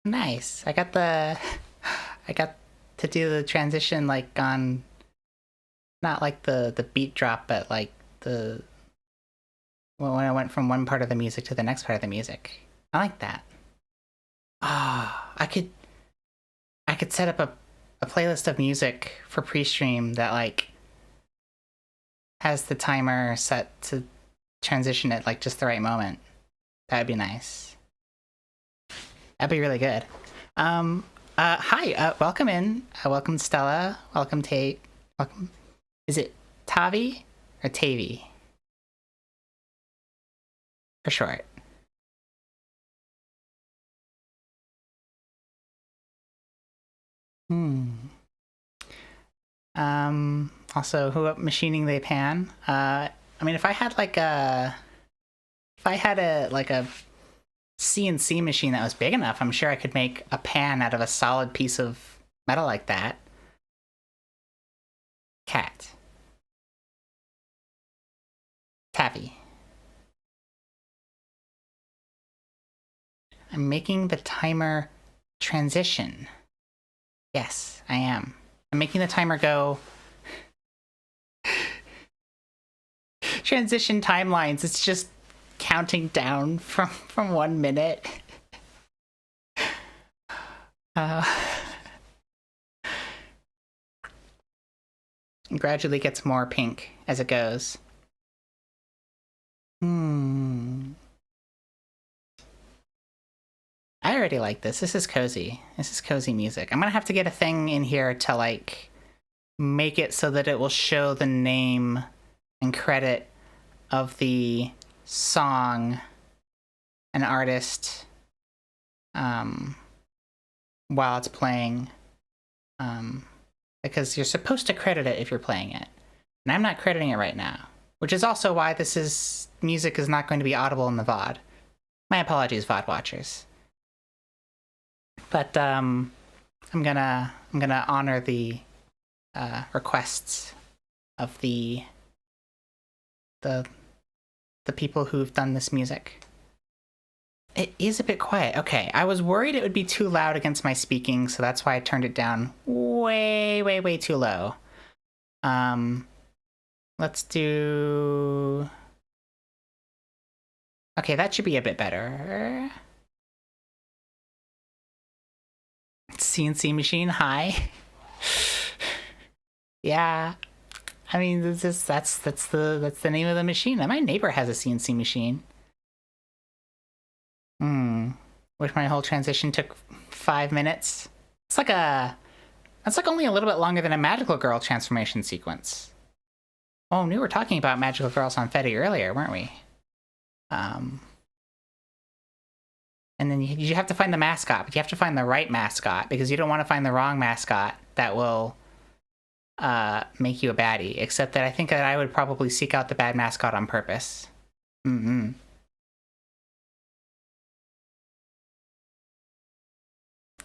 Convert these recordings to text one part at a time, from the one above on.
Nice. I got to do the transition like on not like the beat drop, but like the when I went from one part of the music to the next part of the music. I like that. Ah, I could set up a playlist of music for pre-stream that like has the timer set to transition at like just the right moment. That'd be nice. That'd be really good. Hi, welcome in. Welcome Stella. Welcome Tate. Welcome. Is it Tavi or Tavi for short? Hmm. Also, who up machining they pan? I mean, if I had a like a CNC machine that was big enough, I'm sure I could make a pan out of a solid piece of metal like that. Cat. Tavi. I'm making the timer transition. Yes, I am. I'm making the timer go transition timelines. It's just counting down from 1 minute. Uh, gradually gets more pink as it goes. Hmm. I already like this. This is cozy. This is cozy music. I'm gonna have to get a thing in here to like make it so that it will show the name and credit of the song and artist while it's playing, because you're supposed to credit it if you're playing it, and I'm not crediting it right now, which is also why this is music is not going to be audible in the VOD. My apologies, VOD watchers. But I'm gonna honor the requests of the the people who've done this music. It is a bit quiet. Okay, I was worried it would be too loud against my speaking, so that's why I turned it down way, way, way too low. Let's do. Okay, that should be a bit better. CNC machine, hi. Yeah, I mean, that's the name of the machine. My neighbor has a CNC machine. Hmm. Which my whole transition took 5 minutes. It's like a. That's like only a little bit longer than a Magical Girl transformation sequence. Oh, we were talking about Magical Girls on Fetty earlier, weren't we? And then you have to find the mascot, but you have to find the right mascot because you don't want to find the wrong mascot that will make you a baddie. Except that I think that I would probably seek out the bad mascot on purpose. Mm-hmm.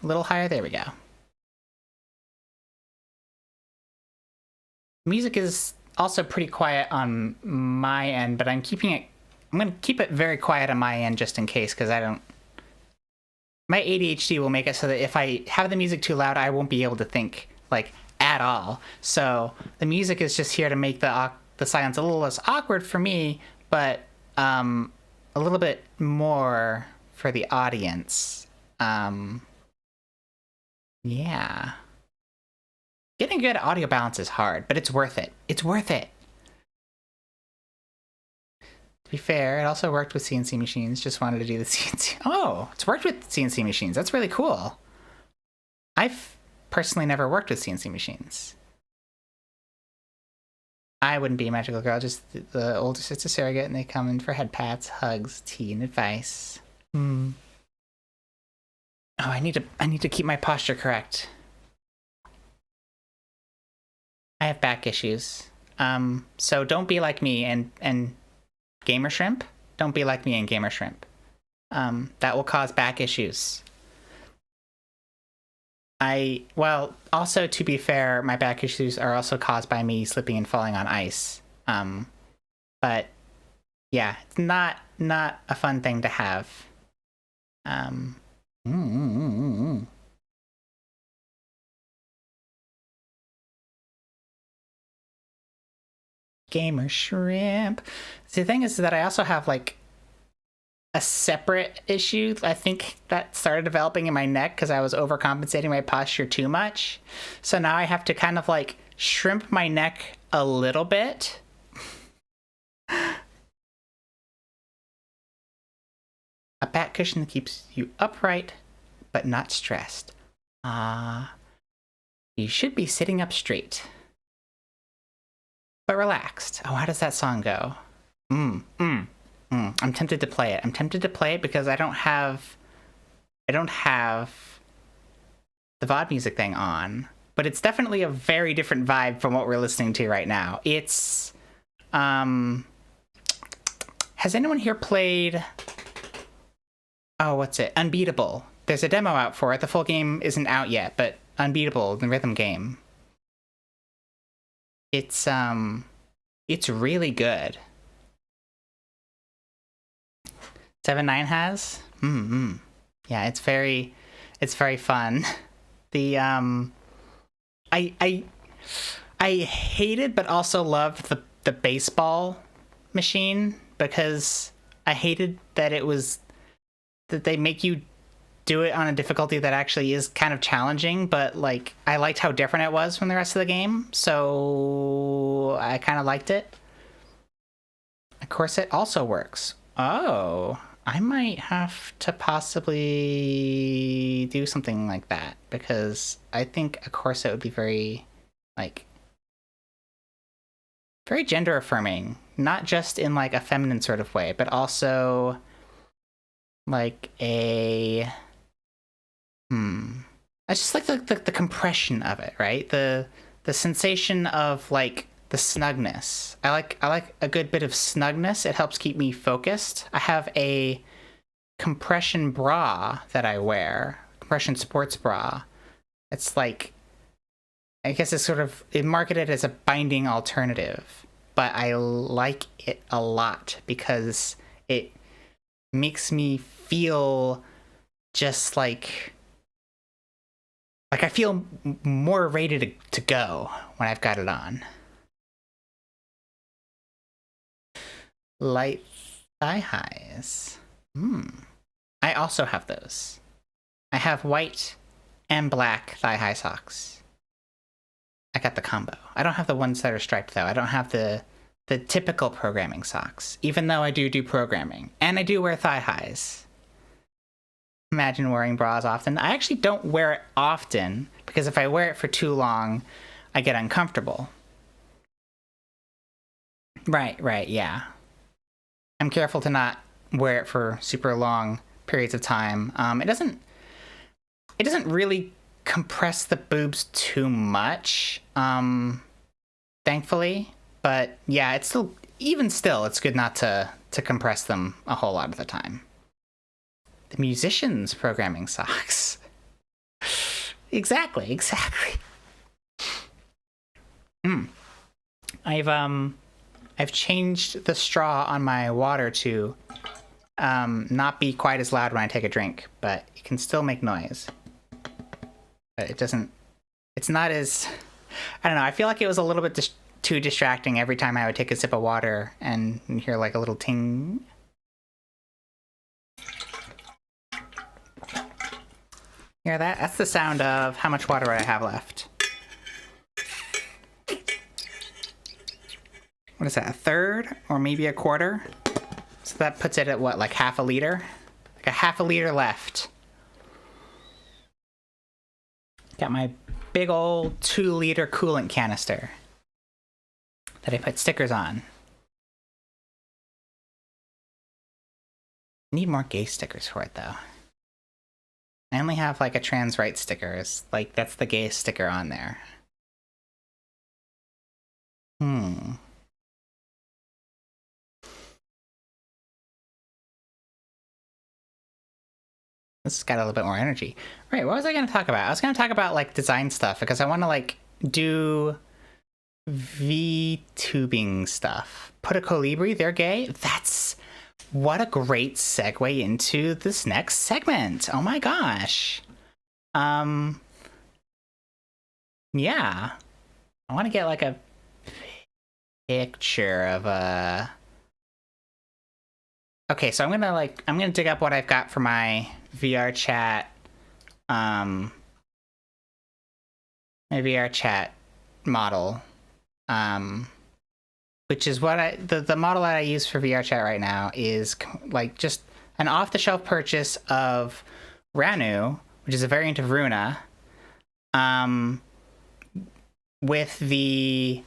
A little higher, there we go. Music is also pretty quiet on my end, but I'm gonna keep it very quiet on my end just in case, because my ADHD will make it so that if I have the music too loud, I won't be able to think like at all. So the music is just here to make the silence a little less awkward for me, but a little bit more for the audience. Yeah. Getting good audio balance is hard, but it's worth it. It's worth it. To be fair, it also worked with CNC machines. Just wanted to do the CNC. Oh, it's worked with CNC machines. That's really cool. I've personally never worked with CNC machines. I wouldn't be a magical girl, just the older sister surrogate, and they come in for head pats, hugs, tea, and advice. Hmm. Oh, I need to keep my posture correct. I have back issues. So don't be like me and Gamer Shrimp. Don't be like me and Gamer Shrimp. That will cause back issues. Also to be fair, my back issues are also caused by me slipping and falling on ice. But yeah, it's not a fun thing to have. Mm-mm-mm-mm. Gamer shrimp. See, the thing is that I also have like a separate issue, I think, that started developing in my neck because I was overcompensating my posture too much. So now I have to kind of like shrimp my neck a little bit. A back cushion that keeps you upright but not stressed. You should be sitting up straight but relaxed. Oh, how does that song go? I'm tempted to play it. I'm tempted to play it because I don't have the VOD music thing on, but it's definitely a very different vibe from what we're listening to right now. It's has anyone here played what's it? Unbeatable. There's a demo out for it. The full game isn't out yet, but Unbeatable, the rhythm game. It's really good. 7-9 has? Yeah, it's very fun. The I hated but also loved the baseball machine because I hated that they make you do it on a difficulty that actually is kind of challenging, but like I liked how different it was from the rest of the game, so I kind of liked it. Of course, it also works. Oh, I might have to possibly do something like that because I think a corset would be very, like, very gender affirming, not just in like a feminine sort of way, but also like a I just like the compression of it, right? The sensation of like the snugness. I like a good bit of snugness. It helps keep me focused. I have a compression bra that I wear, compression sports bra. It's like, I guess it's sort of marketed as a binding alternative, but I like it a lot because it makes me feel just like I feel more ready to go when I've got it on. Light thigh highs. I also have those. I have white and black thigh high socks. I got the combo. I don't have the ones that are striped though. I don't have the typical programming socks, even though I do programming. And I do wear thigh highs. Imagine wearing bras often. I actually don't wear it often because if I wear it for too long, I get uncomfortable. Right, yeah. I'm careful to not wear it for super long periods of time. It doesn't really compress the boobs too much, thankfully. But yeah, it's still, it's good not to compress them a whole lot of the time. The musicians programming socks. Exactly. I've changed the straw on my water to not be quite as loud when I take a drink, but it can still make noise. But it's not as, I don't know, I feel like it was a little bit too distracting every time I would take a sip of water and hear like a little ting. Hear that? That's the sound of how much water I have left. What is that, a third or maybe a quarter? So that puts it at what, like half a liter? Like a half a liter left. Got my big old 2-liter coolant canister that I put stickers on. Need more gay stickers for it though. I only have like a trans rights sticker. Like that's the gay sticker on there. This has got a little bit more energy. Right, what was I going to talk about? I was going to talk about like design stuff because I want to like do VTubing stuff. Put a Colibri, they're gay. That's what a great segue into this next segment. Oh my gosh. Yeah. I want to get like a picture of a... Okay, so I'm gonna dig up what I've got for my VR chat, my VR chat model, which is what the model that I use for VR chat right now is like just an off-the-shelf purchase of Ranu, which is a variant of Runa, with the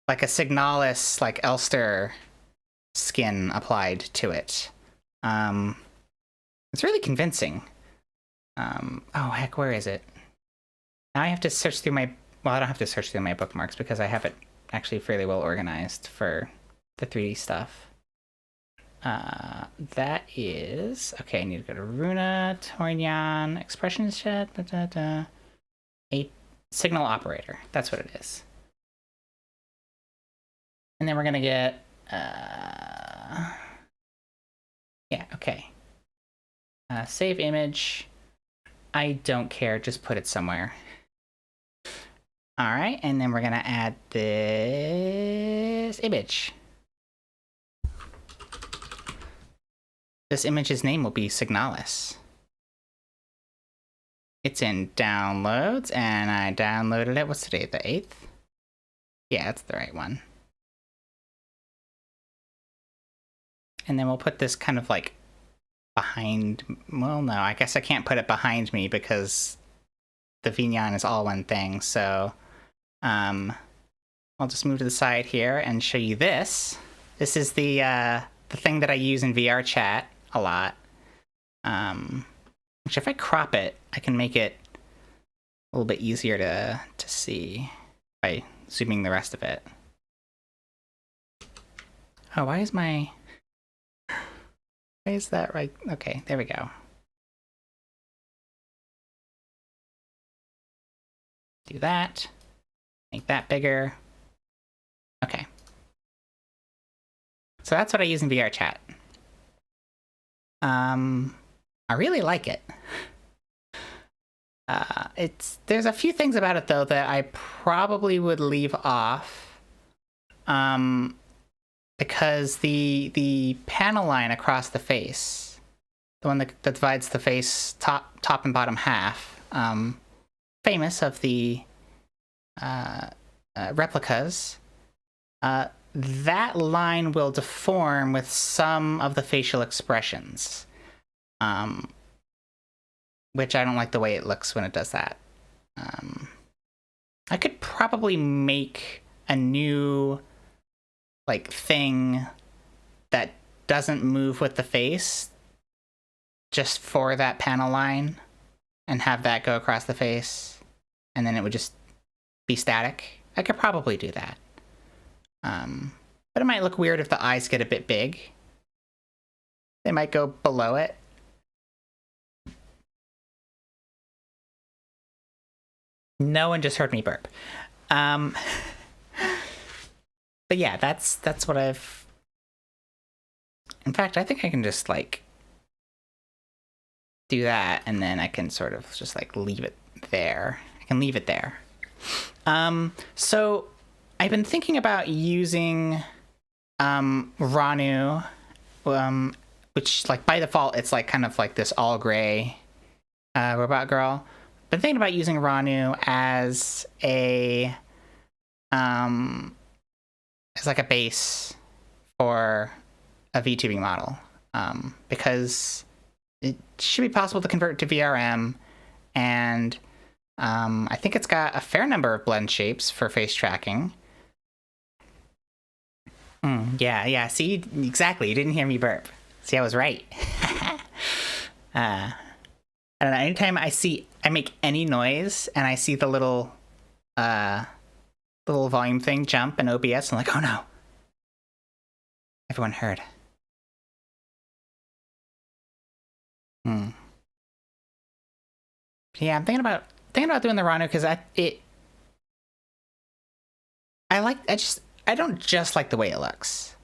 like a Signalis like Elster skin applied to it. It's really convincing. Oh heck, where is it? Now I have to search through my... Well, I don't have to search through my bookmarks because I have it actually fairly well organized for the 3D stuff. That is... Okay, I need to go to Runa, Toinyan, Expression Chat, a signal operator. That's what it is. And then we're gonna get... Yeah, okay. Save image. I don't care, just put it somewhere. All right, and then we're gonna add this image. This image's name will be Signalis. It's in downloads, and I downloaded it. What's today, the 8th? Yeah, that's the right one. And then we'll put this kind of like behind... Well, no, I guess I can't put it behind me because the Vignon is all one thing, so... I'll just move to the side here and show you this. This is the thing that I use in VR chat a lot. Which if I crop it, I can make it a little bit easier to see by zooming the rest of it. Oh, why is my... Why is that right? Okay, there we go. Do that. Make that bigger. Okay. So that's what I use in VR chat. I really like it. There's a few things about it though that I probably would leave off. Because the panel line across the face, the one that divides the face top and bottom half, famous of the replicas, that line will deform with some of the facial expressions, which I don't like the way it looks when it does that. I could probably make a new like thing that doesn't move with the face just for that panel line and have that go across the face, and then it would just be static. I could probably do that. But it might look weird if the eyes get a bit big. They might go below it. No one just heard me burp. But yeah, that's what I've... In fact, I think I can just like do that, and then I can sort of just like leave it there. I can leave it there. So I've been thinking about using Ranu, which like by default it's like kind of like this all gray robot girl. Been thinking about using Ranu as a as like a base for a VTubing model, because it should be possible to convert to VRM, and I think it's got a fair number of blend shapes for face tracking. Yeah, see, exactly, you didn't hear me burp. See, I was right. I don't know, anytime I make any noise and I see the little volume thing jump in OBS, I'm like, oh no. Everyone heard. Yeah, I'm thinking about doing the Ranu because I don't just like the way it looks.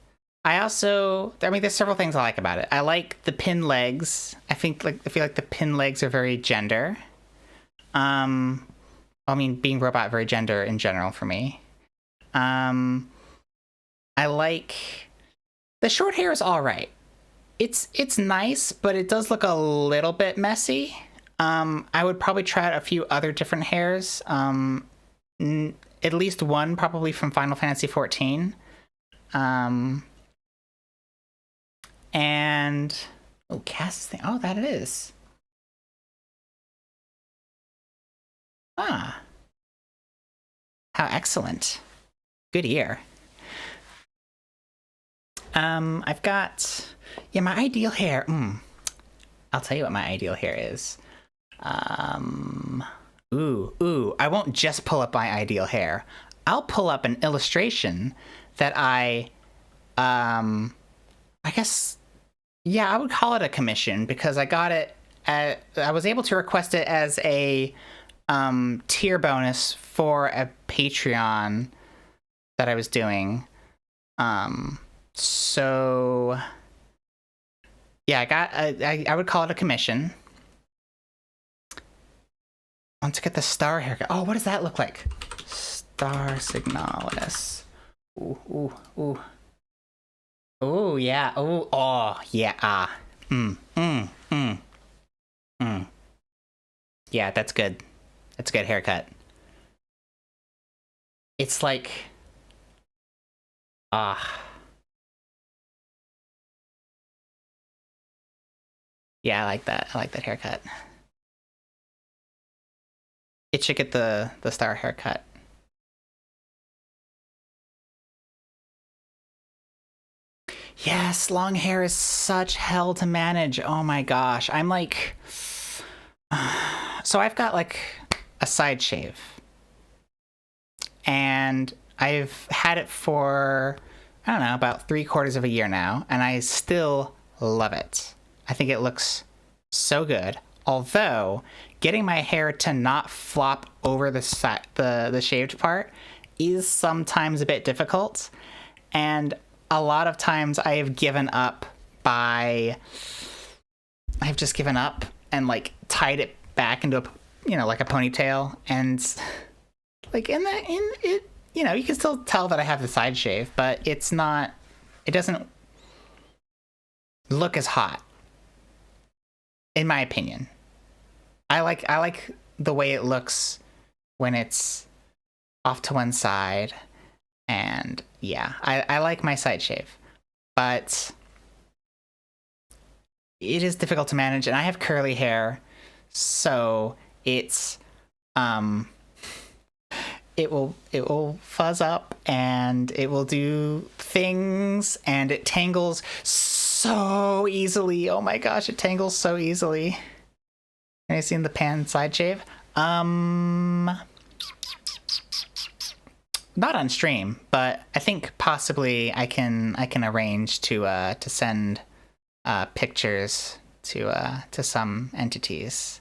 I mean, there's several things I like about it. I like the pin legs. I feel like the pin legs are very gender. I mean, being robot very gender in general for me. I like the short hair is all right. It's nice, but it does look a little bit messy. I would probably try out a few other different hairs. At least one probably from Final Fantasy XIV. And Cass's thing. Oh, that it is. Ah, how excellent. Good ear. I've got my ideal hair. I'll tell you what my ideal hair is. I won't just pull up my ideal hair. I'll pull up an illustration that I guess, I would call it a commission because I got it I was able to request it as a tier bonus for a Patreon that I was doing. So I would call it a commission. I want to get the star haircut. Oh, what does that look like? Star Signalis. Ooh. Oh, yeah. Oh, yeah. Yeah, that's good. That's a good haircut. It's like... Yeah, I like that. I like that haircut. It should get the star haircut. Yes, long hair is such hell to manage. Oh my gosh. I'm like... So I've got like a side shave. And I've had it for, I don't know, about 3/4 of a year now. And I still love it. I think it looks so good. Although, getting my hair to not flop over the shaved part is sometimes a bit difficult. And a lot of times I've just given up and like tied it back into like a ponytail, and like in it, you can still tell that I have the side shave, but it doesn't look as hot, in my opinion. I like the way it looks when it's off to one side, and I like my side shave, but it is difficult to manage, and I have curly hair, so it's it will fuzz up and it will do things, and it tangles so easily. Oh my gosh, it tangles so easily. Have you seen the pan side shave? Not on stream, but I think possibly I can arrange to send pictures to some entities.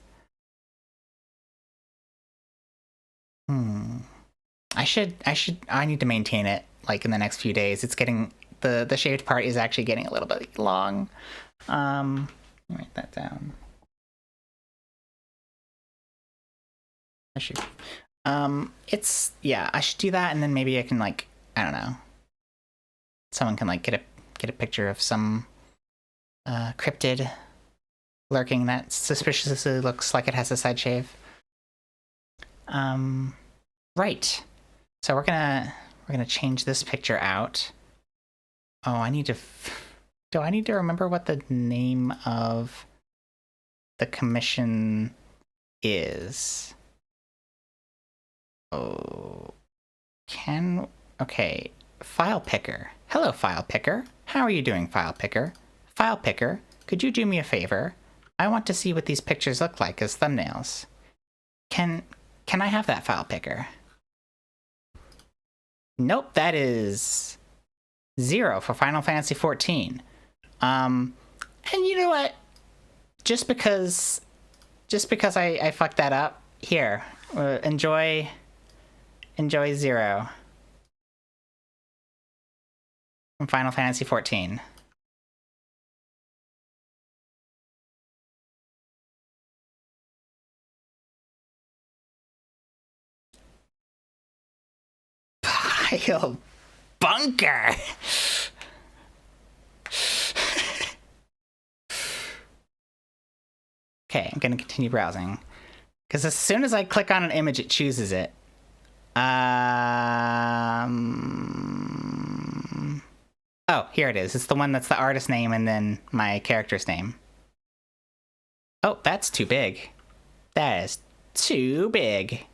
I need to maintain it like in the next few days. It's getting the shaved part is actually getting a little bit long. Let me write that down. I should I should do that, and then maybe I can like, I don't know, someone can like get a picture of some cryptid lurking that suspiciously looks like it has a side shave. Right. So we're gonna change this picture out. Oh, do I need to remember what the name of the commission is? Oh, okay. File Picker. Hello, File Picker. How are you doing, File Picker? File Picker, could you do me a favor? I want to see what these pictures look like as thumbnails. Can I have that, File Picker? Nope, that is 0 for Final Fantasy XIV. And you know what? Just because I fucked that up, here, enjoy 0. from Final Fantasy XIV. Pile bunker. Okay, I'm gonna continue browsing. Because as soon as I click on an image, it chooses it. Oh, here it is. It's the one that's the artist name and then my character's name. Oh, that's too big. That is too big.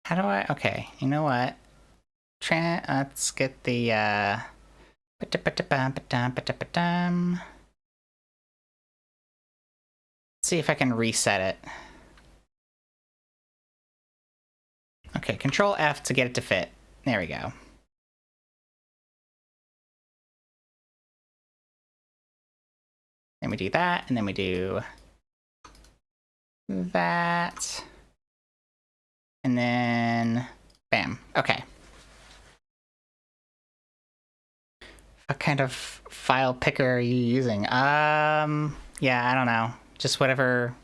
How do I... Okay, you know what? Let's get the... see if I can reset it. Okay, Control F to get it to fit. There we go. Then we do that, and then we do that. And then, bam. Okay. What kind of file picker are you using? Yeah, I don't know. Just whatever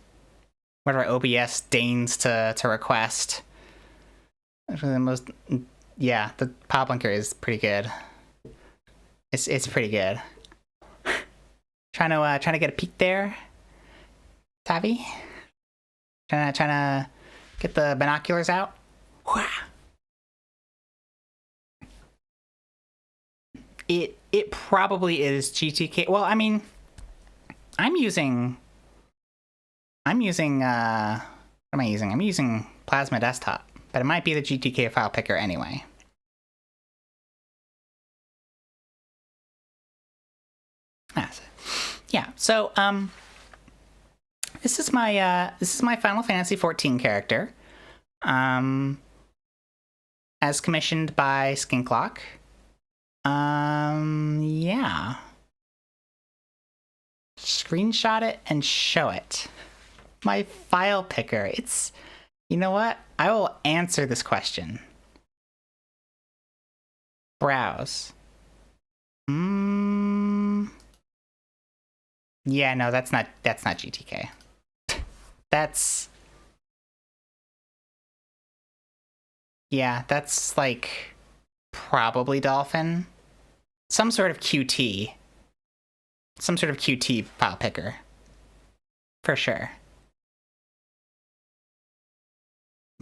OBS deigns to request. Actually, the most, yeah, the pop linker is pretty good. It's pretty good. trying to get a peek there, Tavi. Trying to get the binoculars out. It probably is GTK. Well, I mean, I'm using what am I using? I'm using Plasma Desktop, but it might be the GTK file picker anyway. Yeah. So this is my Final Fantasy XIV character, as commissioned by Skinklock. Yeah. Screenshot it and show it. My file picker. It's, you know what? I will answer this question. Browse. Yeah, no, that's not GTK. That's like probably Dolphin. Some sort of QT file picker. For sure.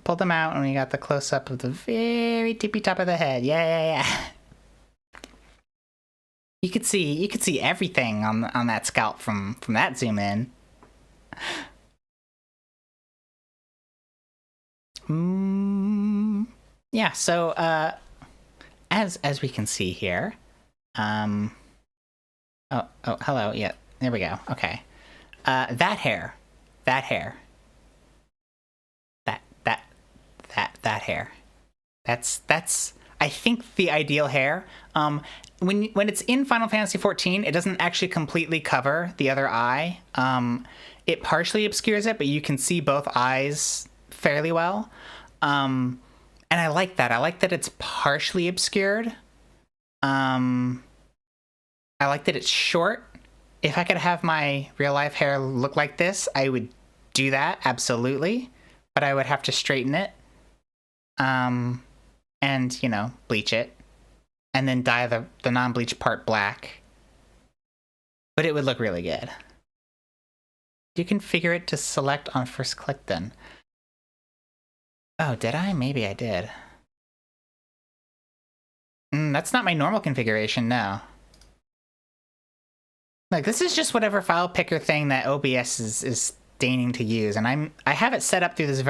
Pull them out and we got the close up of the very tippy top of the head. Yeah. You could see everything on that scalp from that zoom in. Yeah, so as we can see here, oh, hello, yeah, there we go. Okay. That hair. That hair. That's I think the ideal hair. When it's in Final Fantasy XIV, it doesn't actually completely cover the other eye. It partially obscures it, but you can see both eyes fairly well. And I like that. I like that it's partially obscured. I like that it's short. If I could have my real life hair look like this, I would do that, absolutely. But I would have to straighten it. And, you know, bleach it. And then dye the non-bleach part black. But it would look really good. You configure it to select on first click then. Oh, did I? Maybe I did. That's not my normal configuration, no. Like, this is just whatever file picker thing that OBS is deigning to use. And I have it set up through this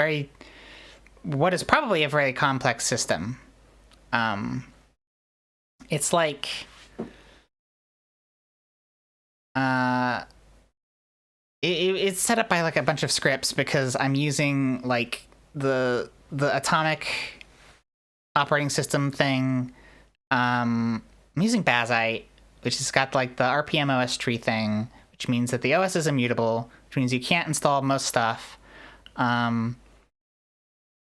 what is probably a very complex system. It's like, it's set up by like a bunch of scripts because I'm using like the atomic operating system thing. I'm using Bazite, which has got like the RPM OS tree thing, which means that the OS is immutable, which means you can't install most stuff.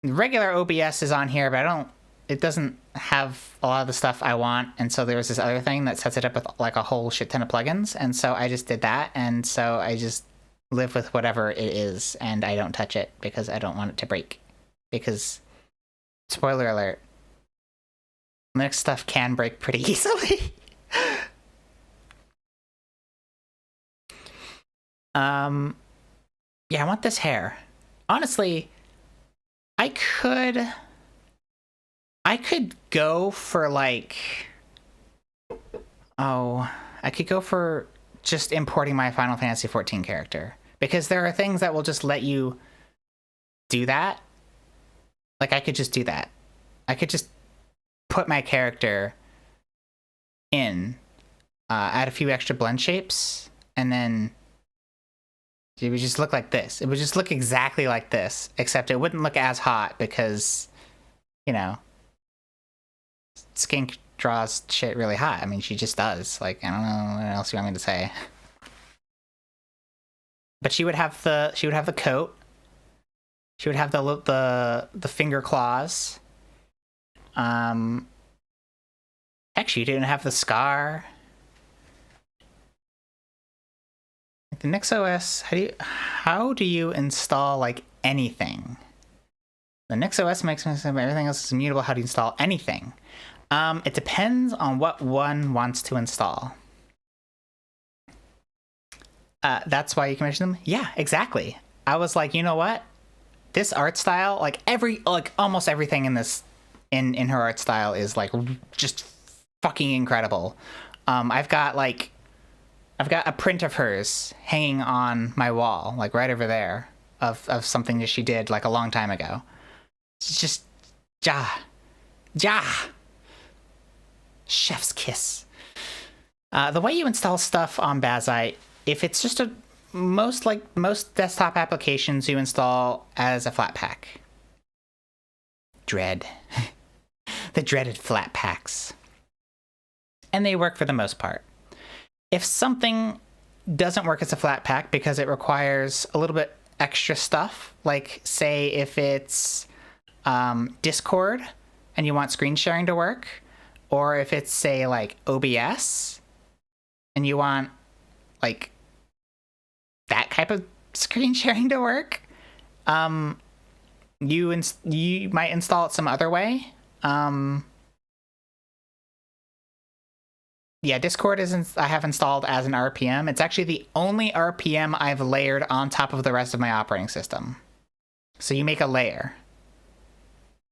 Regular OBS is on here, but it doesn't have a lot of the stuff I want, and so there was this other thing that sets it up with like a whole shit ton of plugins, and so I just did that, and so I just live with whatever it is, and I don't touch it because I don't want it to break. Because, spoiler alert, Linux stuff can break pretty easily. Yeah, I want this hair. Honestly, I could go for like, I could go for just importing my Final Fantasy XIV character, because there are things that will just let you do that. Like, I could just do that. I could just put my character in, add a few extra blend shapes, and then it would just look like this. It would just look exactly like this, except it wouldn't look as hot because, you know, Skink draws shit really hot. I mean, she just does. Like, I don't know what else you want me to say. But she would have the coat. She would have the finger claws. Heck, she didn't have the scar. The NixOS, how do you install like anything? The NixOS makes everything else is immutable. How do you install anything? It depends on what one wants to install. That's why you commission them? Yeah, exactly. I was like, you know what? This art style, like almost everything in this, in her art style is like just fucking incredible. I've got a print of hers hanging on my wall, like right over there, of something that she did like a long time ago. It's just, chef's kiss. The way you install stuff on Bazite, if it's just most desktop applications, you install as a Flatpak. The dreaded Flatpaks. And they work for the most part. If something doesn't work as a Flatpak because it requires a little bit extra stuff, like say if it's Discord and you want screen sharing to work, or if it's say like OBS and you want like that type of screen sharing to work, you might install it some other way. Yeah, Discord I have installed as an RPM. It's actually the only RPM I've layered on top of the rest of my operating system. So you make a layer.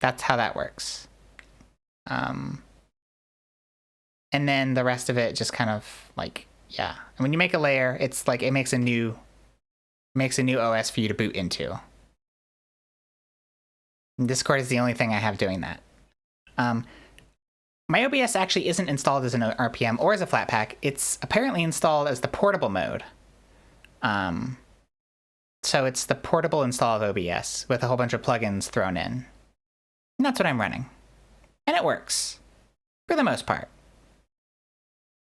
That's how that works. And then the rest of it just kind of like, yeah. And when you make a layer, it's like it makes a new OS for you to boot into. And Discord is the only thing I have doing that. My OBS actually isn't installed as an RPM or as a Flatpak. It's apparently installed as the portable mode. So it's the portable install of OBS with a whole bunch of plugins thrown in. And that's what I'm running. And it works. For the most part.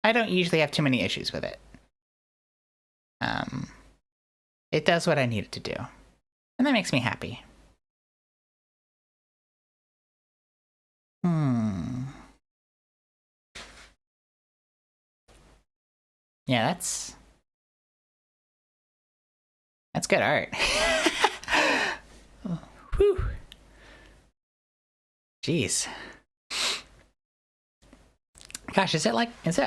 I don't usually have too many issues with it. It does what I need it to do. And that makes me happy. Yeah, that's good art. Whew. Jeez. Gosh, is it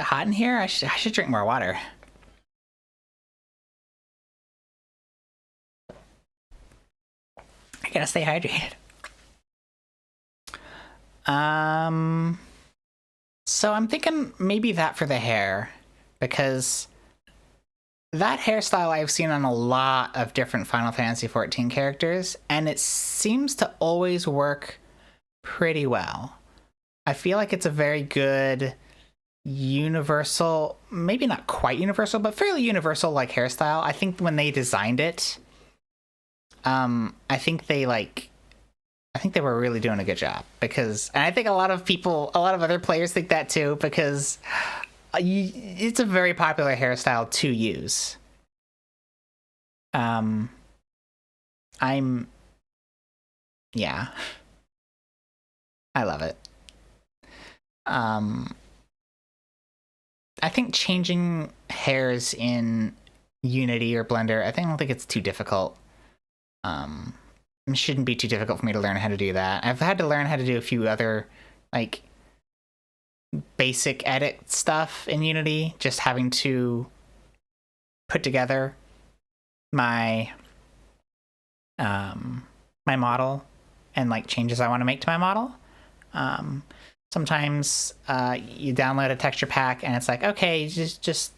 hot in here? I should drink more water. I gotta stay hydrated. So I'm thinking maybe that for the hair, because that hairstyle I've seen on a lot of different Final Fantasy XIV characters, and it seems to always work pretty well. I feel like it's a very good universal, maybe not quite universal, but fairly universal like hairstyle. I think when they designed it, I think they were really doing a good job, because, and I think a lot of other players think that too, because it's a very popular hairstyle to use. I'm Yeah, I love it. Um, I think changing hairs in Unity or Blender, I don't think it's too difficult. It shouldn't be too difficult for me to learn how to do that. I've had to learn how to do a few other, like, basic edit stuff in Unity, just having to put together my my model and like changes I want to make to my model. Sometimes you download a texture pack and it's like, okay, just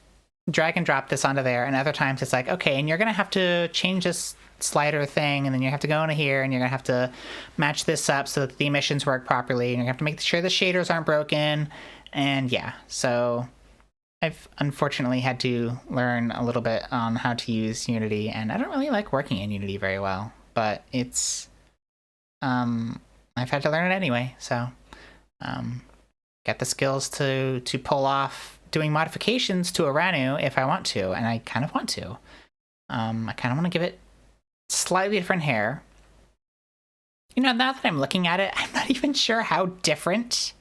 drag and drop this onto there, and other times it's like, okay, and you're gonna have to change this slider thing, and then you have to go into here and you're gonna have to match this up so that the emissions work properly, and you're gonna have to make sure the shaders aren't broken. And yeah, so I've unfortunately had to learn a little bit on how to use Unity, and I don't really like working in Unity very well, but it's I've had to learn it anyway, so get the skills to pull off doing modifications to Aranu if I want to, and I kind of want to. I kind of want to give it slightly different hair. You know, now that I'm looking at it, I'm not even sure how different.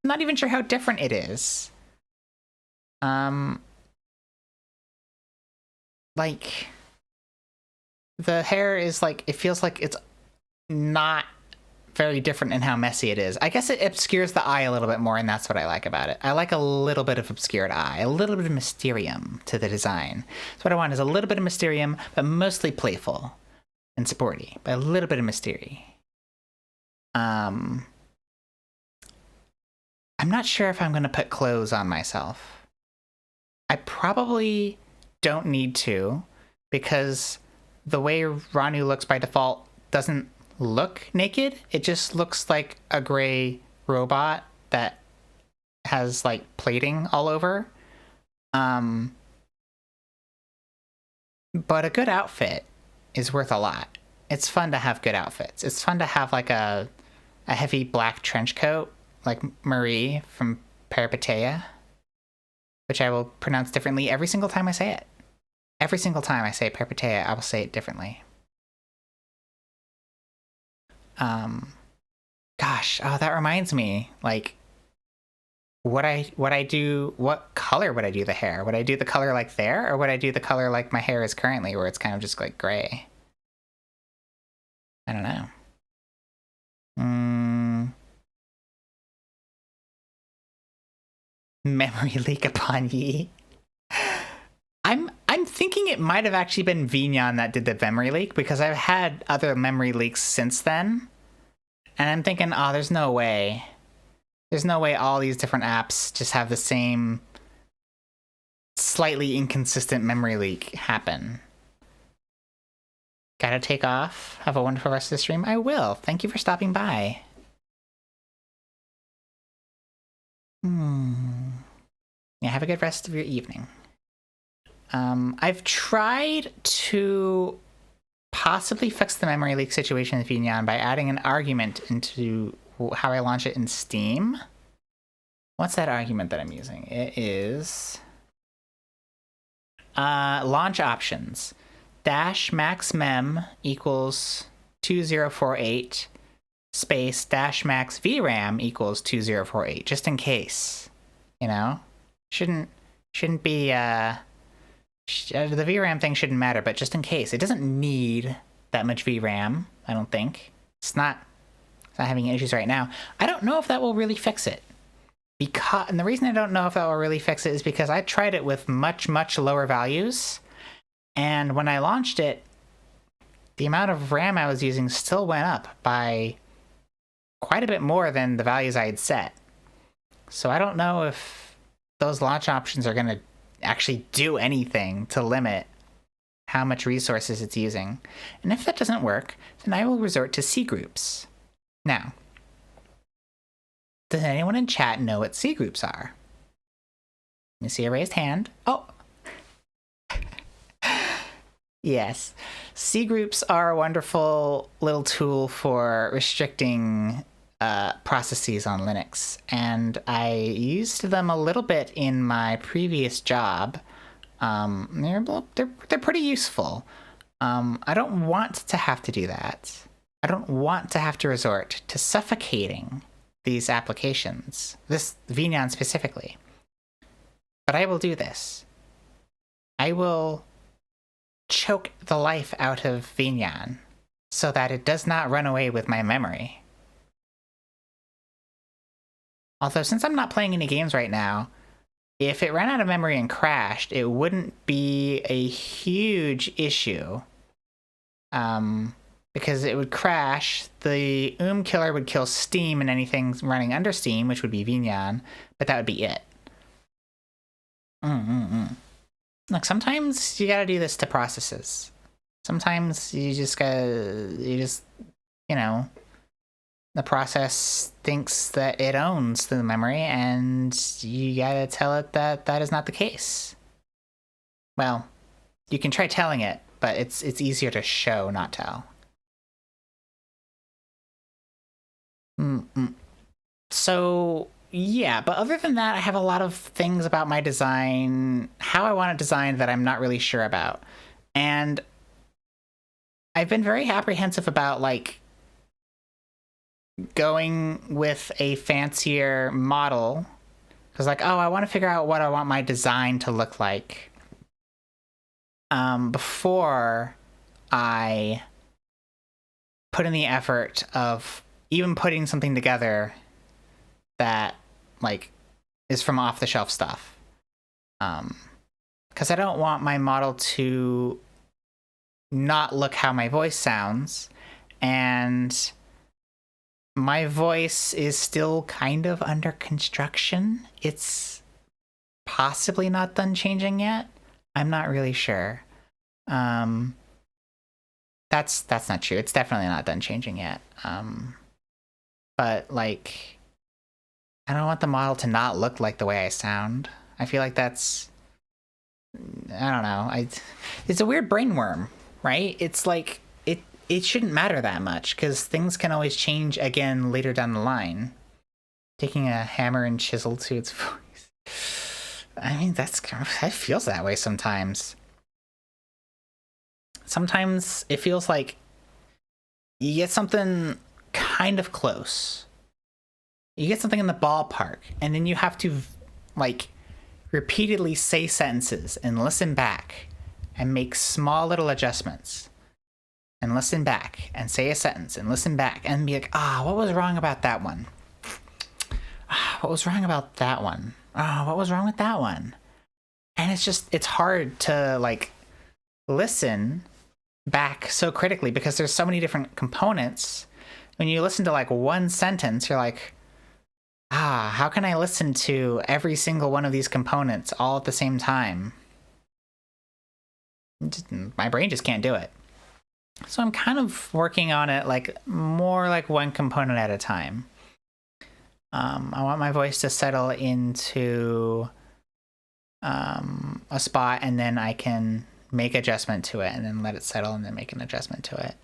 I'm not even sure how different it is. Like, the hair is like, it feels like it's not very different in how messy it is. I guess it obscures the eye a little bit more, and that's what I like about it. I like a little bit of obscured eye, a little bit of mysterium to the design. So what I want is a little bit of mysterium, but mostly playful and sporty, but a little bit of mystery. I'm not sure if I'm going to put clothes on myself. I probably don't need to, because the way Ranu looks by default doesn't look naked. It just looks like a gray robot that has like plating all over. But a good outfit is worth a lot. It's fun to have good outfits. It's fun to have like a heavy black trench coat like Marie from Peripeteia, which I will pronounce differently every single time I say it. Every single time I say Peripeteia, I will say it differently. Gosh, oh, that reminds me, like, what color would I do the hair? Would I do the color like there, or would I do the color like my hair is currently, where it's kind of just like gray? I don't know. Memory leak upon ye. I'm thinking it might have actually been Vignon that did the memory leak, because I've had other memory leaks since then. And I'm thinking, oh, there's no way. There's no way all these different apps just have the same slightly inconsistent memory leak happen. Gotta take off. Have a wonderful rest of the stream. I will. Thank you for stopping by. Yeah, have a good rest of your evening. I've tried to possibly fix the memory leak situation in Vignon by adding an argument into how I launch it in Steam. What's that argument that I'm using? It is launch options. Dash max mem equals 2048 space dash max VRAM equals 2048, just in case. You know? Shouldn't be the VRAM thing shouldn't matter, but just in case. It doesn't need that much VRAM, I don't think. It's not having issues right now. I don't know if that will really fix it. And the reason I don't know if that will really fix it is because I tried it with much, much lower values. And when I launched it, the amount of RAM I was using still went up by quite a bit more than the values I had set. So I don't know if those launch options are going to actually do anything to limit how much resources it's using. And if that doesn't work, then I will resort to C groups. Now, does anyone in chat know what C groups are? Let me see a raised hand. Oh! Yes. C groups are a wonderful little tool for restricting processes on Linux, and I used them a little bit in my previous job. They're pretty useful. I don't want to have to do that. I don't want to have to resort to suffocating these applications, this VNyan specifically. But I will do this. I will choke the life out of VNyan so that it does not run away with my memory. Although, since I'm not playing any games right now, if it ran out of memory and crashed, it wouldn't be a huge issue. Because it would crash, the killer would kill Steam and anything running under Steam, which would be VNyan, but that would be it. Look, sometimes you gotta do this to processes. Sometimes you just, the process thinks that it owns the memory, and you gotta tell it that that is not the case. Well, you can try telling it, but it's easier to show, not tell. So, yeah, but other than that, I have a lot of things about my design, how I want it designed, that I'm not really sure about. And I've been very apprehensive about, like, going with a fancier model. Because, like, I want to figure out what I want my design to look like before I put in the effort of even putting something together that, like, is from off-the-shelf stuff. Because I don't want my model to not look how my voice sounds, and my voice is still kind of under construction. It's possibly not done changing yet. I'm not really sure. That's not true. It's definitely not done changing yet. But, like, I don't want the model to not look like the way I sound. I feel like that's, I don't know. It's a weird brain worm, right? It's like, it shouldn't matter that much, because things can always change again later down the line. Taking a hammer and chisel to its voice. I mean, it feels that way sometimes. Sometimes it feels like you get something kind of close. You get something in the ballpark, and then you have to, like, repeatedly say sentences and listen back and make small little adjustments and listen back and say a sentence and listen back and be like, what was wrong about that one? What was wrong about that one? What was wrong with that one? And it's hard to, like, listen back so critically because there's so many different components. When you listen to, like, one sentence, you're like, how can I listen to every single one of these components all at the same time? My brain just can't do it. So I'm kind of working on it, like, more like one component at a time. I want my voice to settle into a spot, and then I can make adjustment to it, and then let it settle, and then make an adjustment to it.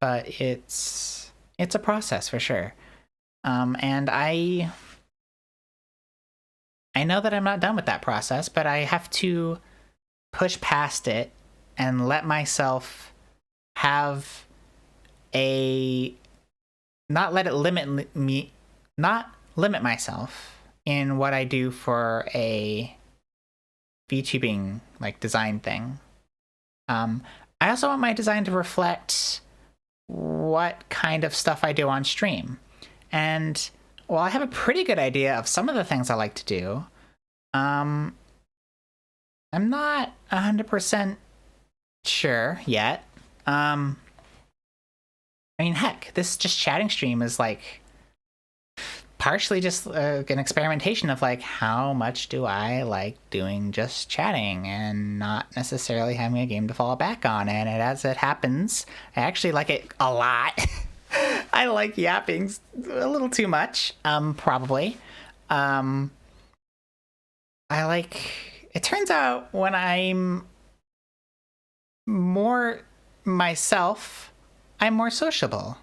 But it's a process for sure. And I know that I'm not done with that process, but I have to push past it and let myself have not limit myself in what I do for a VTubing, like, design thing. I also want my design to reflect what kind of stuff I do on stream. And while I have a pretty good idea of some of the things I like to do, I'm not 100% sure yet. I mean, heck, this just chatting stream is, like, partially just an experimentation of, like, how much do I like doing just chatting and not necessarily having a game to fall back on. And as it happens, I actually like it a lot. I like yapping a little too much, probably. It turns out when I'm more myself, I'm more sociable.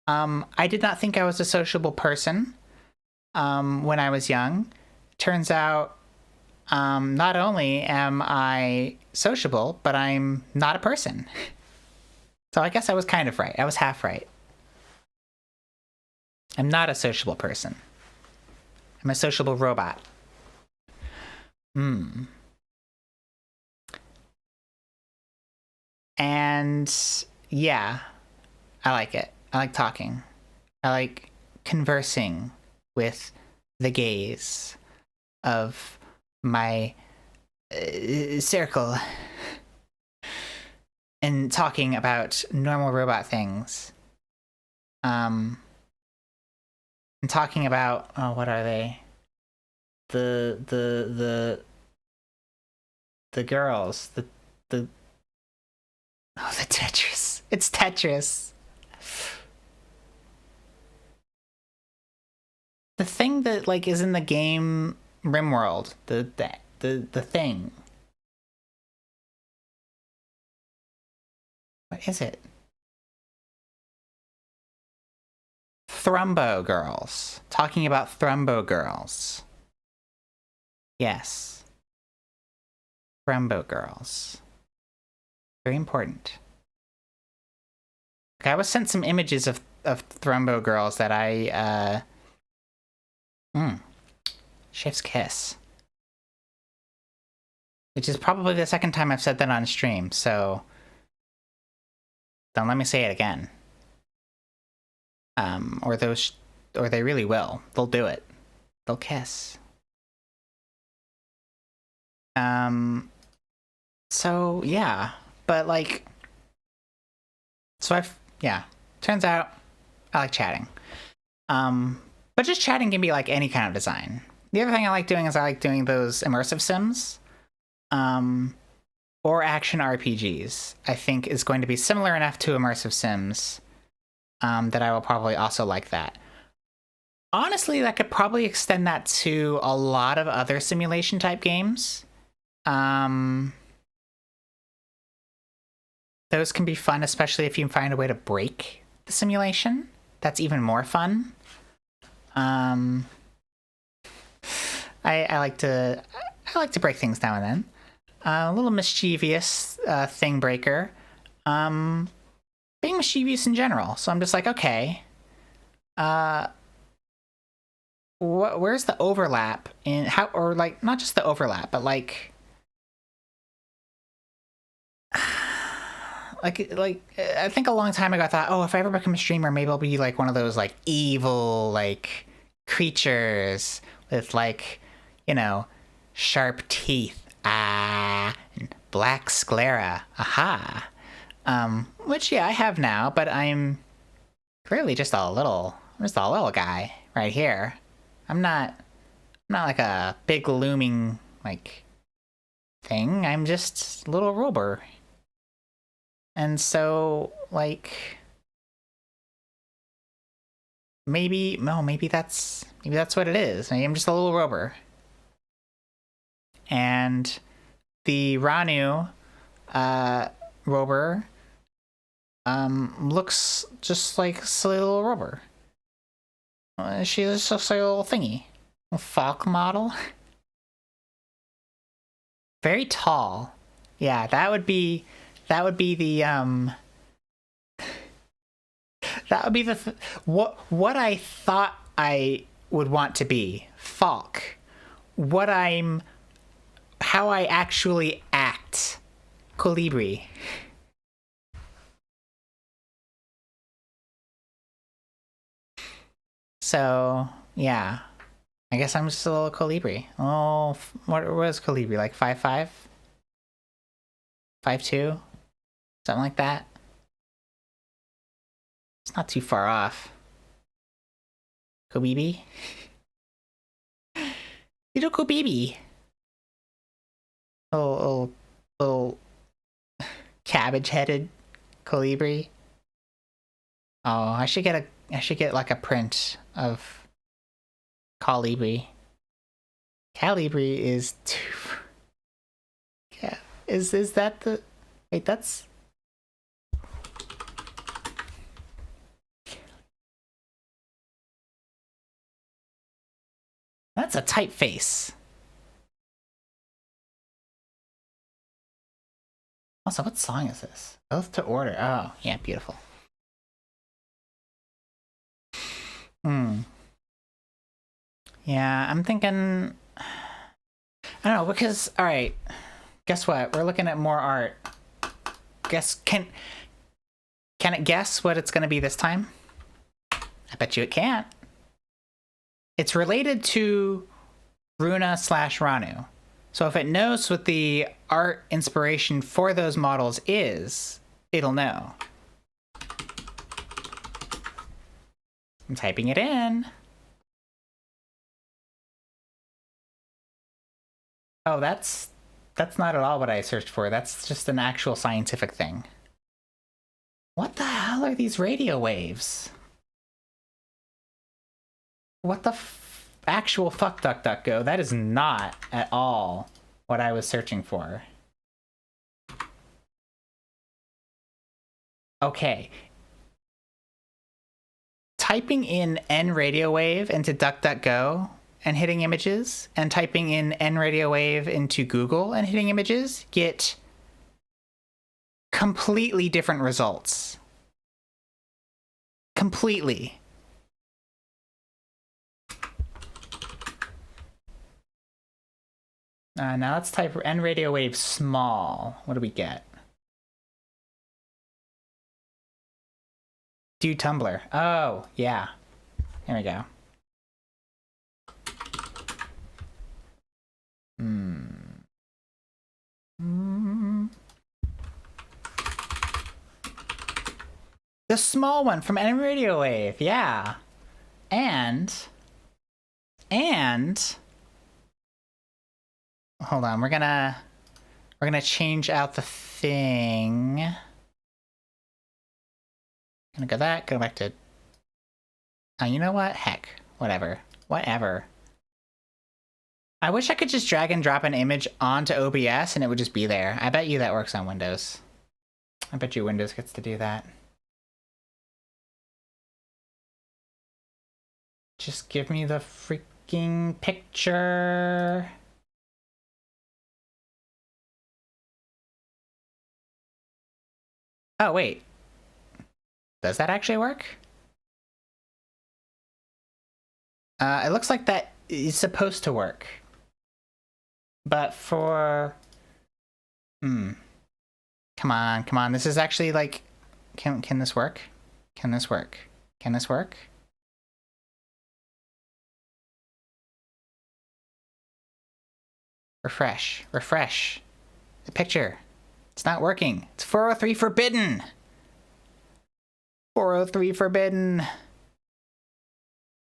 I did not think I was a sociable person when I was young. Turns out not only am I sociable, but I'm not a person. So I guess I was kind of right. I was half right. I'm not a sociable person. I'm a sociable robot. Hmm. And yeah, I like it. I like talking. I like conversing with the gaze of my circle and talking about normal robot things. And talking about, oh, what are they? The girls, the oh, the Tetris. It's Tetris. The thing that like is in the game RimWorld, the thing. What is it? Thrumbo girls. Talking about Thrumbo girls. Yes. Thrumbo girls. Very important. Okay, I was sent some images of Thrumbo girls that I Chef's kiss. Which is probably the second time I've said that on stream, so don't let me say it again. Or they really will. They'll do it. They'll kiss. So yeah, but like, yeah. Turns out I like chatting. But just chatting can be like any kind of design. The other thing I like doing is I like doing those immersive sims, or action RPGs. I think is going to be similar enough to immersive sims, that I will probably also like that. Honestly, that could probably extend that to a lot of other simulation type games. Those can be fun, especially if you can find a way to break the simulation. That's even more fun. I like to break things now and then. A little mischievous thing breaker. Being mischievous in general. So I'm just like, okay. Where's the overlap in how, or like not just the overlap, but like I think a long time ago I thought, oh, if I ever become a streamer, maybe I'll be like one of those like evil like creatures with like, you know, sharp teeth, and black sclera, aha. Which yeah, I have now, but I'm really just a little guy right here. I'm not like a big looming like thing. I'm just a little rober. And so like maybe that's what it is. Maybe I'm just a little rober. And the Ranu rober looks just like a silly little rober. She's just a little thingy. A Falk model. Very tall. Yeah, that would be the what I thought I would want to be. Falk. How I actually act. Colibri. So, yeah. I guess I'm just a little Colibri. Oh, what is Colibri? Like 5'5"? 5'2"? Something like that? It's not too far off. Kobibi? Little Kobibi. Little cabbage-headed Colibri. Oh, I should get like a print of Colibri. Calibri is too. Yeah, is that the? Wait, that's. That's a typeface. Also, what song is this? Oath to Order. Oh, yeah, beautiful. Yeah, I'm thinking... I don't know, because... Alright. Guess what? We're looking at more art. Can it guess what it's going to be this time? I bet you it can't. It's related to Runa/Ranu. So if it knows what the art inspiration for those models is, it'll know. I'm typing it in. Oh, that's not at all what I searched for. That's just an actual scientific thing. What the hell are these radio waves? What the actual fuck, DuckDuckGo? That is not at all what I was searching for. Okay. Typing in N radio wave into DuckDuckGo and hitting images, and typing in N radio wave into Google and hitting images, get completely different results. Completely. Now let's type N radio wave small. What do we get? Do Tumblr. Oh, yeah. Here we go. The small one from N radio wave, yeah. And hold on, we're gonna change out the thing. Gonna go that, go back to... you know what? Heck, whatever. I wish I could just drag and drop an image onto OBS and it would just be there. I bet you that works on Windows. I bet you Windows gets to do that. Just give me the freaking picture. Oh, wait. Does that actually work? It looks like that is supposed to work. But for... Come on. This is actually like... Can this work? Can this work? Can this work? Refresh. The picture. It's not working. It's 403 forbidden. 403 forbidden.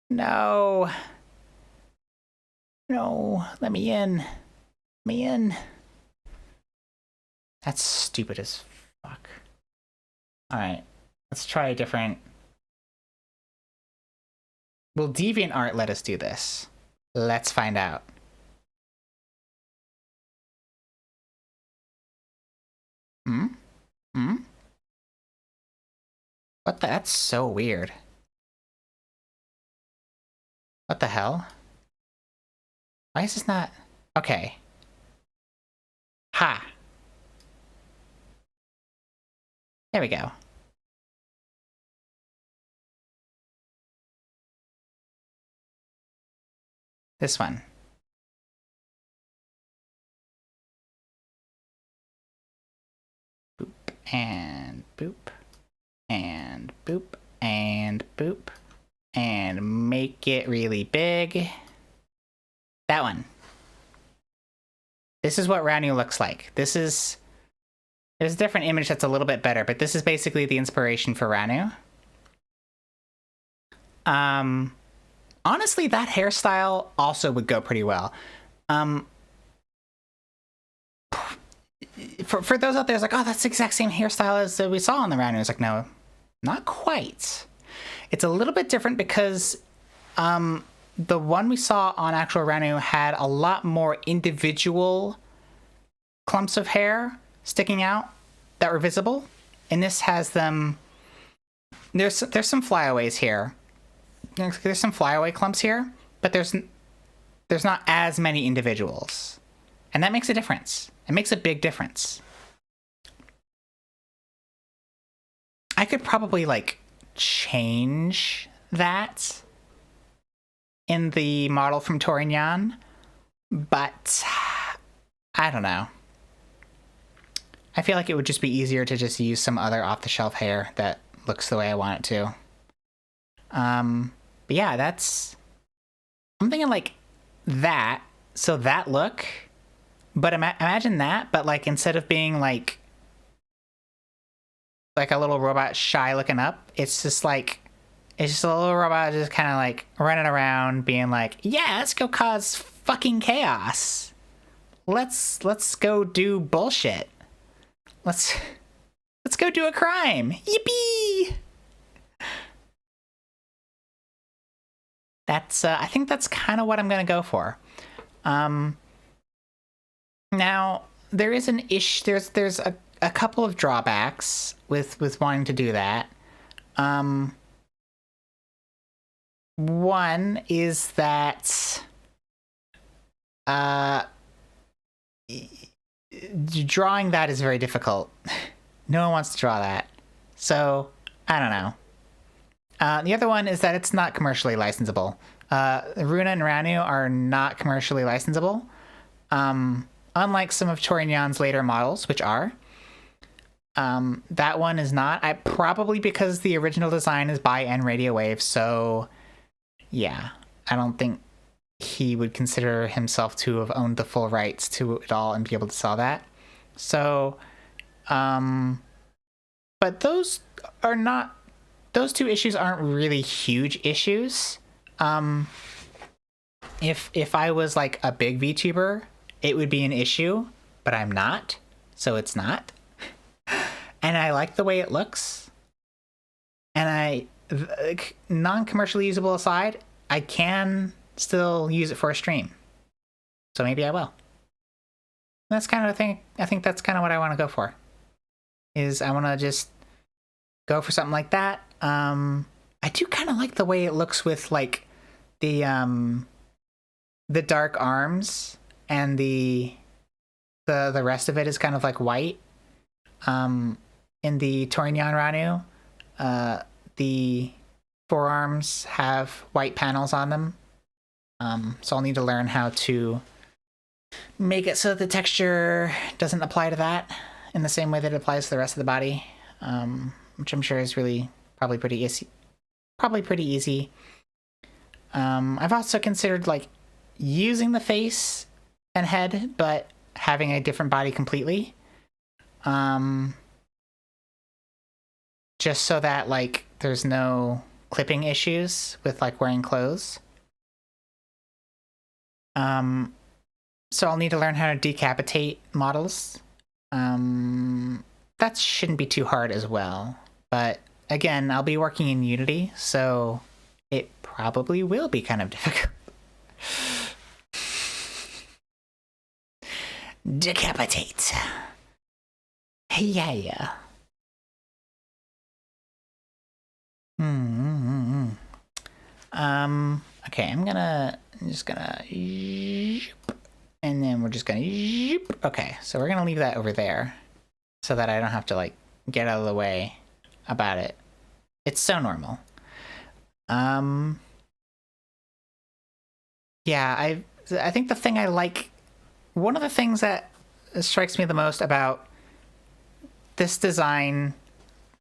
No. Let me in. That's stupid as fuck. Alright. Let's try a different... Will DeviantArt let us do this? Let's find out. What the? That's so weird. What the hell? Why is this not... Okay. Ha! There we go. This one. Boop, and boop, and boop, and boop, and make it really big. That one. This is what Ranu looks like. There's a different image that's a little bit better, but this is basically the inspiration for Ranu. Honestly, that hairstyle also would go pretty well. For those out there, it's like, oh, that's the exact same hairstyle as we saw on the Ranu. It's like, no, not quite. It's a little bit different because the one we saw on actual Ranu had a lot more individual clumps of hair sticking out that were visible, and this has them. There's some flyaways here. There's some flyaway clumps here, but there's not as many individuals, and that makes a difference. It makes a big difference. I could probably like change that in the model from Torignon, but I don't know. I feel like it would just be easier to just use some other off-the-shelf hair that looks the way I want it to. But yeah, I'm thinking like that. So that look, but imagine that, but like instead of being like a little robot shy looking up, it's just a little robot just kind of like running around being like, yeah, let's go cause fucking chaos. Let's go do bullshit. Let's go do a crime. Yippee! I think that's kind of what I'm gonna go for. Now there is an issue. There's a couple of drawbacks with wanting to do that. One is that drawing that is very difficult. No one wants to draw that. So, I don't know. The other one is that it's not commercially licensable. Runa and Ranu are not commercially licensable. Unlike some of Torignon's later models, which are. That one is not. Probably because the original design is by N Radio Wave, so yeah. I don't think he would consider himself to have owned the full rights to it all and be able to sell that. So, but those two issues aren't really huge issues. If I was like a big VTuber, it would be an issue, but I'm not, so it's not. And I like the way it looks. And non-commercially usable aside, I can still use it for a stream. So maybe I will. That's kind of the thing. I think that's kind of what I want to go for. Is I want to just go for something like that. I do kind of like the way it looks with like the dark arms and the rest of it is kind of like white. In the Torignon Ranu, the forearms have white panels on them. So I'll need to learn how to make it so that the texture doesn't apply to that in the same way that it applies to the rest of the body, which I'm sure is really probably pretty easy. I've also considered like using the face and head, but having a different body completely. Just so that like there's no clipping issues with like wearing clothes. So I'll need to learn how to decapitate models. That shouldn't be too hard as well. But again, I'll be working in Unity, so it probably will be kind of difficult. Decapitate. Yeah. Okay, I'm just gonna, and then we're just gonna, okay, so we're gonna leave that over there so that I don't have to like get out of the way about it. It's so normal. Yeah, I think the thing I like, one of the things that strikes me the most about this design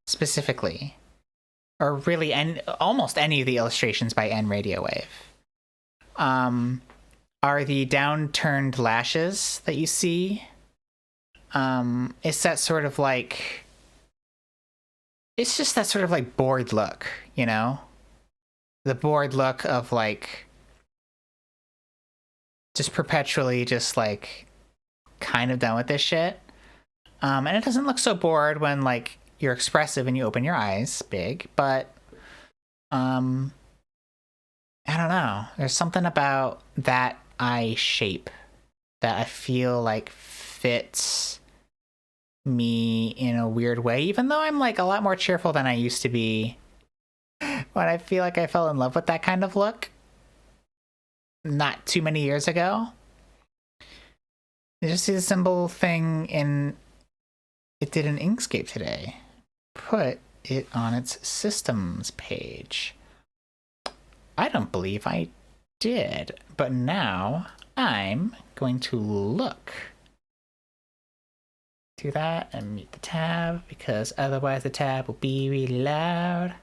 specifically, or really almost any of the illustrations by N Radio Wave, are the downturned lashes that you see. It's that sort of like, it's just that sort of like bored look, you know? The bored look of like just perpetually just like kind of done with this shit. And it doesn't look so bored when like you're expressive and you open your eyes big, but I don't know. There's something about that eye shape that I feel like fits me in a weird way, even though I'm like a lot more cheerful than I used to be when I feel like I fell in love with that kind of look not too many years ago. I just see the symbol thing in it did an Inkscape today. Put it on its systems page? I don't believe I did, but now I'm going to look to that and mute the tab, because otherwise the tab will be really loud.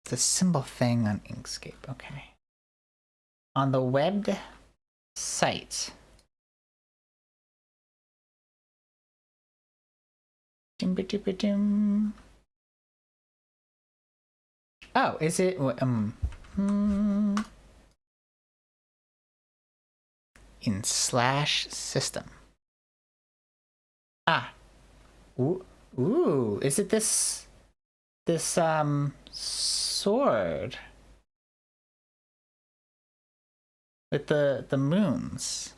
The symbol thing on Inkscape, okay. On the web site. Oh, is it in slash system? Ah. Ooh, is it this sword with the moons?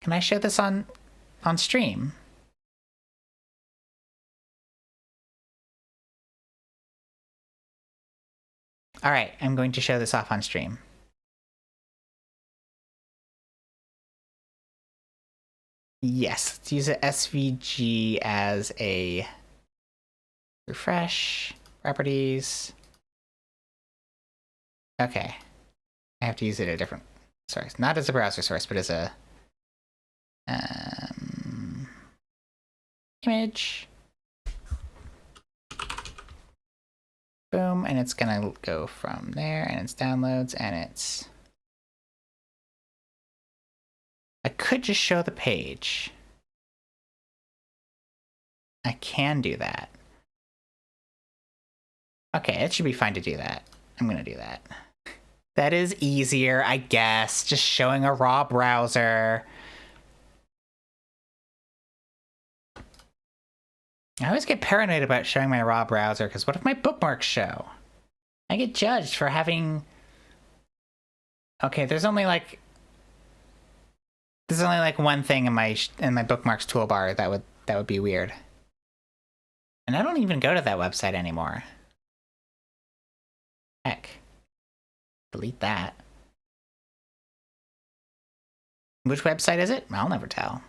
Can I show this on stream? All right, I'm going to show this off on stream. Yes, let's use a SVG as a refresh properties. Okay, I have to use it a different source, not as a browser source, but as a image. Boom, and it's gonna go from there, and it's downloads, and it's... I could just show the page. I can do that. Okay, it should be fine to do that. I'm gonna do that. That is easier, I guess, just showing a raw browser. I always get paranoid about showing my raw browser, because what if my bookmarks show? I get judged for having... Okay, there's only like one thing in my bookmarks toolbar that would be weird. And I don't even go to that website anymore. Heck. Delete that. Which website is it? I'll never tell.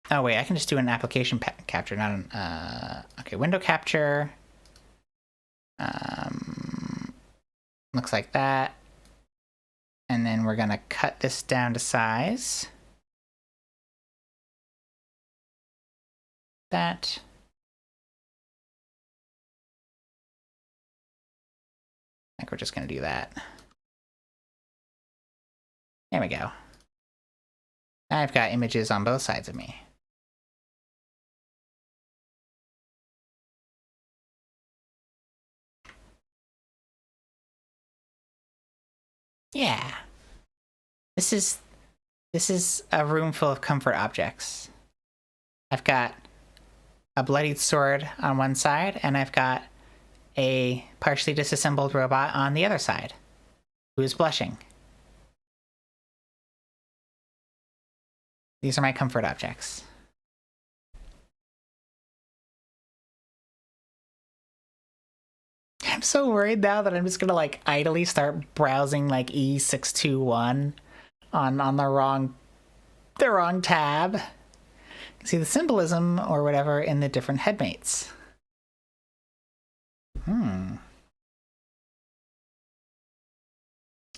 Oh wait, I can just do an application capture, not an okay, window capture. Looks like that. And then we're gonna cut this down to size. That. I think we're just gonna do that. There we go. Now I've got images on both sides of me. Yeah. This is a room full of comfort objects. I've got a bloodied sword on one side, and I've got a partially disassembled robot on the other side, who is blushing. These are my comfort objects. I'm so worried now that I'm just gonna like idly start browsing like E621 on the wrong tab. See the symbolism or whatever in the different headmates.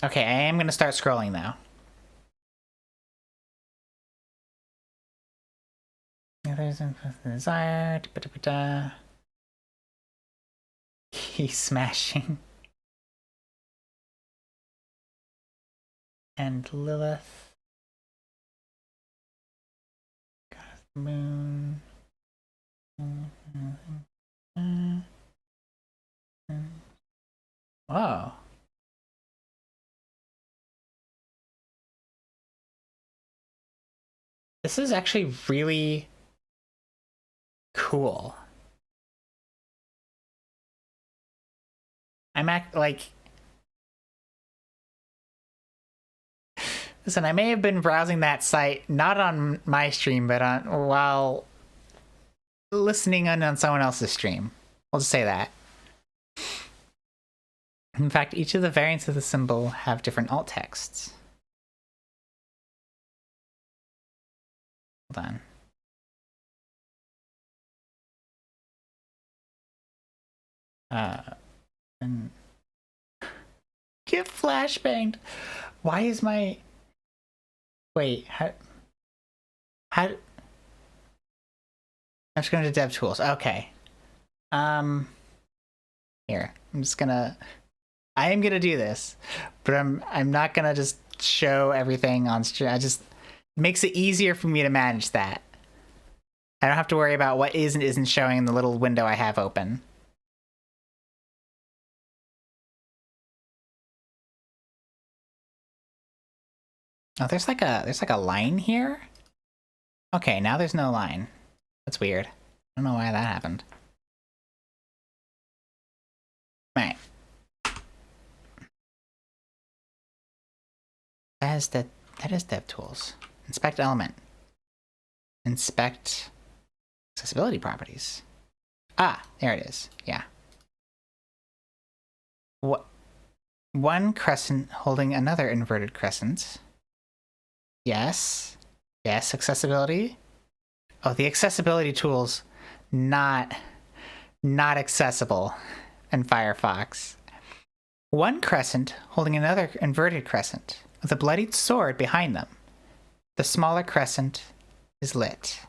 Okay, I am gonna start scrolling now. There's a desire. He's smashing. And Lilith. God of the Moon. Whoa. This is actually really cool. I'm like... Listen, I may have been browsing that site, not on my stream, but while listening on someone else's stream. I'll just say that. In fact, each of the variants of the symbol have different alt texts. Hold on. And get flashbanged. Why is my... Wait, how... I'm just going to DevTools. Okay. Here. I am gonna do this, but I'm not gonna just show everything on stream. It makes it easier for me to manage that. I don't have to worry about what is and isn't showing in the little window I have open. Oh, there's like a line here? Okay, now there's no line. That's weird. I don't know why that happened. Right. That is DevTools. Inspect element. Inspect accessibility properties. Ah, there it is. Yeah. What? One crescent holding another inverted crescent. Yes. Yes, accessibility. Oh, the accessibility tools not accessible in Firefox. One crescent holding another inverted crescent with a bloodied sword behind them. The smaller crescent is lit.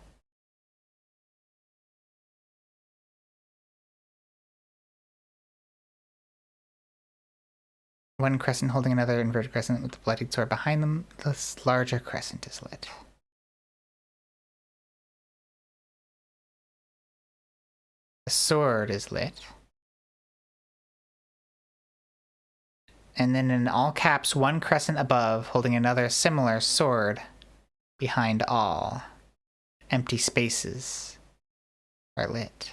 One crescent holding another inverted crescent with a bloodied sword behind them. The larger crescent is lit. The sword is lit. And then in all caps, one crescent above holding another similar sword behind all. Empty spaces are lit.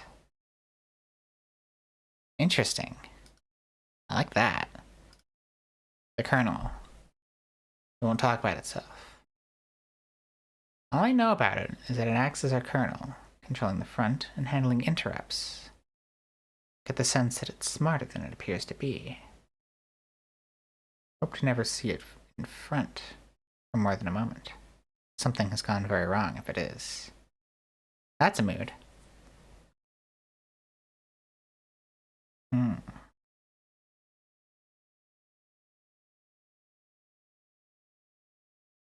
Interesting. I like that. The kernel. It won't talk about itself. All I know about it is that it acts as our kernel, controlling the front and handling interrupts. Get the sense that it's smarter than it appears to be. Hope to never see it in front for more than a moment. Something has gone very wrong if it is. That's a mood.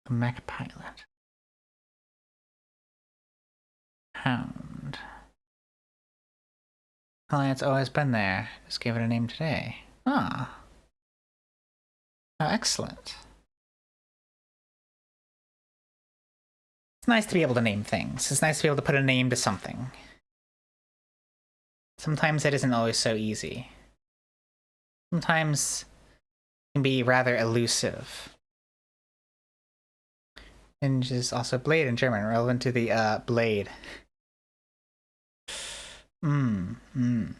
Mech pilot. Hound. Client's always been there. Just gave it a name today. Ah. Oh, excellent. It's nice to be able to name things. It's nice to be able to put a name to something. Sometimes it isn't always so easy. Sometimes it can be rather elusive. And is also blade in German, relevant to the blade. I don't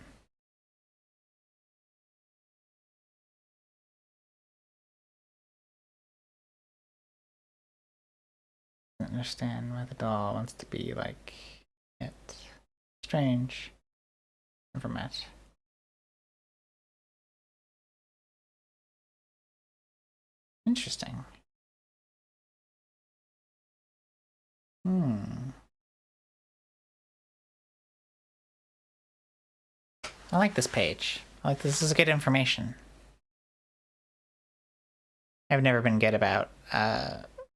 understand why the doll wants to be like it. Strange. Never met. Interesting. I like this page. This is good information. I've never been good about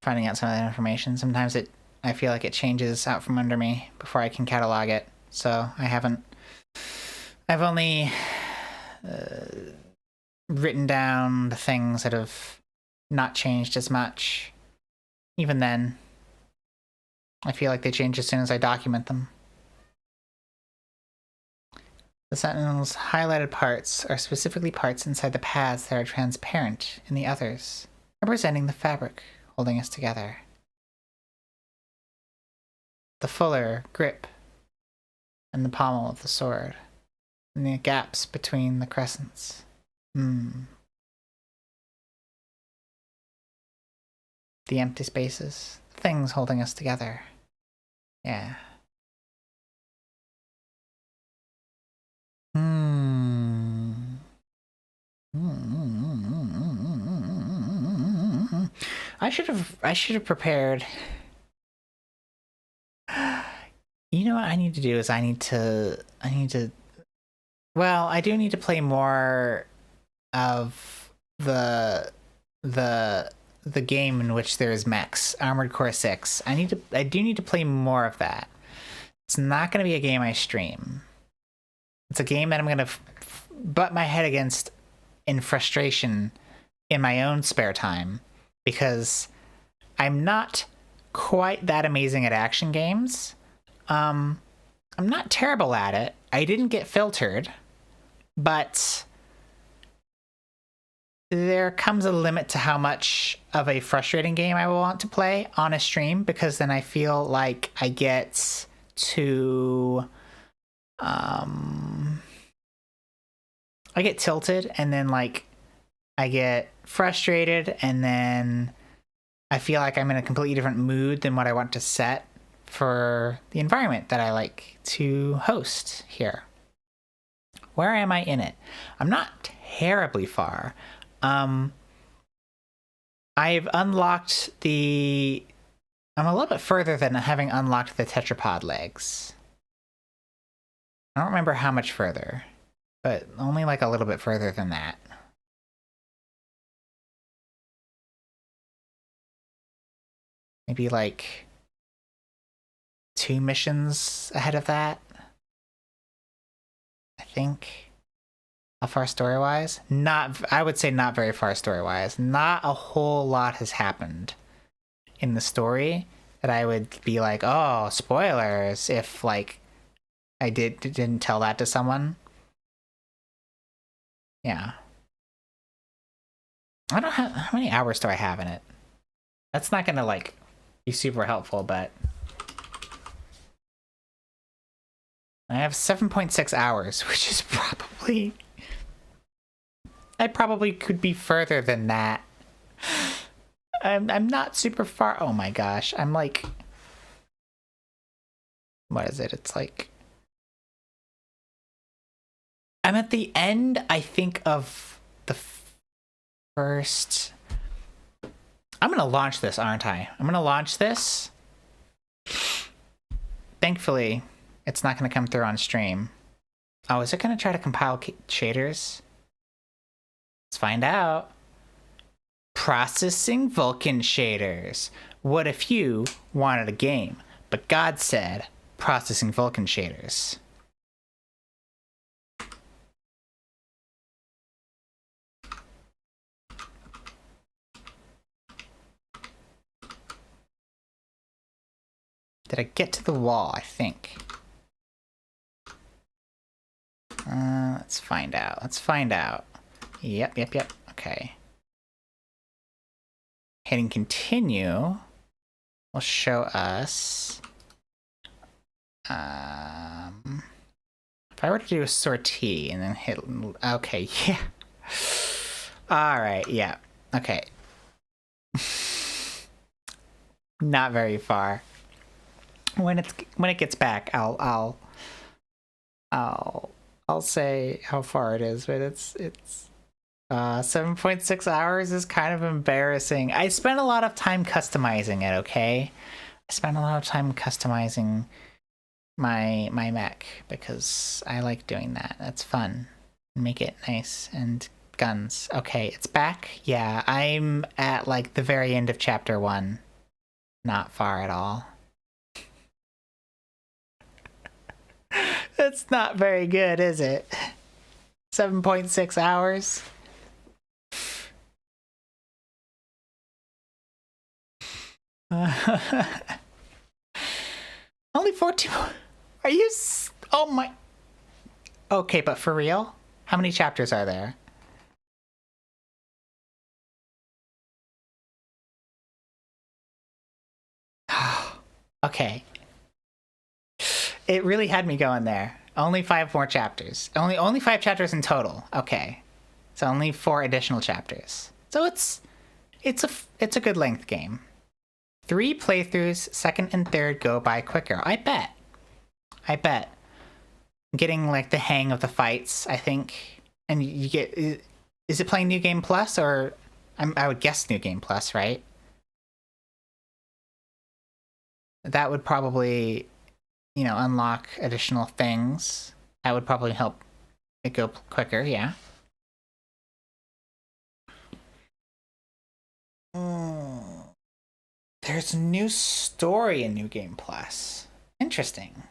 finding out some of that information. Sometimes I feel like it changes out from under me before I can catalog it. So I've only written down the things that have not changed as much. Even then, I feel like they change as soon as I document them. The Sentinel's highlighted parts are specifically parts inside the paths that are transparent in the others, representing the fabric holding us together. The fuller grip and the pommel of the sword, and the gaps between the crescents. The empty spaces, things holding us together. Yeah. I should have prepared. You know what I need to do is I need to well, I do need to play more of the the game in which there's mechs, Armored Core 6. I do need to play more of that. It's not going to be a game I stream. It's a game that I'm going to butt my head against in frustration in my own spare time because I'm not quite that amazing at action games. I'm not terrible at it. I didn't get filtered, but there comes a limit to how much of a frustrating game I will want to play on a stream because then I feel like I get to I get tilted and then like I get frustrated and then I feel like I'm in a completely different mood than what I want to set for the environment that I like to host here. Where am I in it? I'm not terribly far. I've unlocked I'm a little bit further than having unlocked the tetrapod legs. I don't remember how much further, but only like a little bit further than that. Maybe like 2 missions ahead of that, I think. How far story-wise? I would say not very far story-wise. Not a whole lot has happened in the story that I would be like, oh, spoilers, if like I didn't tell that to someone. Yeah. I don't have, how many hours do I have in it? That's not gonna like be super helpful, but I have 7.6 hours, which is probably, I probably could be further than that. I'm not super far. Oh my gosh, I'm like, what is it? It's like, I'm at the end, I think, of the first. I'm gonna launch this, aren't I? I'm gonna launch this. Thankfully, it's not gonna come through on stream. Oh, is it gonna try to compile shaders? Let's find out. Processing Vulkan shaders. What if you wanted a game, but God said processing Vulkan shaders? Did I get to the wall? I think. Let's find out. Let's find out. Yep. Okay. Hitting continue will show us. If I were to do a sortie and then hit. Okay, yeah. All right, yeah. Okay. Not very far. When it gets back, I'll say how far it is, but it's 7.6 hours is kind of embarrassing. I spent a lot of time customizing it, okay? I spent a lot of time customizing my mech because I like doing that. That's fun. Make it nice and guns. Okay, it's back. Yeah, I'm at like the very end of chapter 1. Not far at all. That's not very good, is it? 7.6 hours. Only 14. Are you? Oh my. Okay, but for real? How many chapters are there? Okay. It really had me going there. Only 5 more chapters. Only 5 chapters in total. Okay. So only 4 additional chapters. So it's a good length game. 3 playthroughs, second and third go by quicker. I bet. Getting like the hang of the fights, I think. And you get, is it playing New Game Plus or I would guess New Game Plus, right? that would probably, unlock additional things. That would probably help it go quicker, yeah. There's a new story in New Game Plus. Interesting.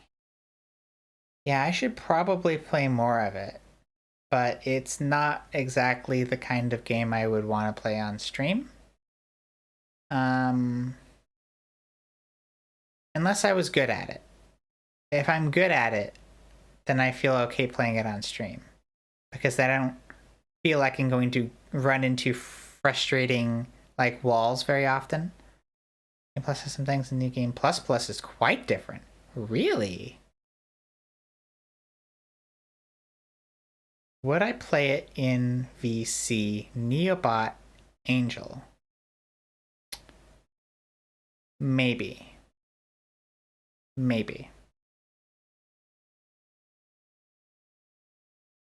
Yeah, I should probably play more of it, but it's not exactly the kind of game I would want to play on stream. Unless I was good at it. If I'm good at it, then I feel okay playing it on stream, because then I don't feel like I'm going to run into frustrating like walls very often. And plus, there's some things in New Game Plus is quite different. Really? Would I play it in VC? Neobot Angel? Maybe.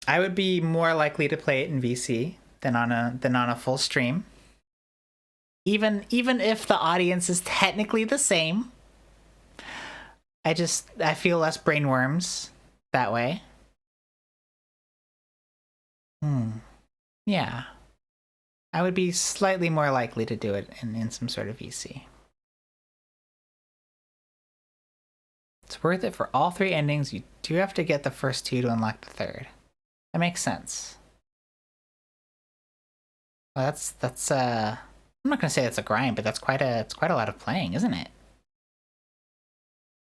I would be more likely to play it in VC than on a full stream. Even if the audience is technically the same, I feel less brainworms that way. Yeah. I would be slightly more likely to do it in some sort of VC. It's worth it for all 3 endings. You do have to get the first 2 to unlock the 3rd. That makes sense. Well, that's I'm not gonna say it's a grind, but it's quite a lot of playing, isn't it?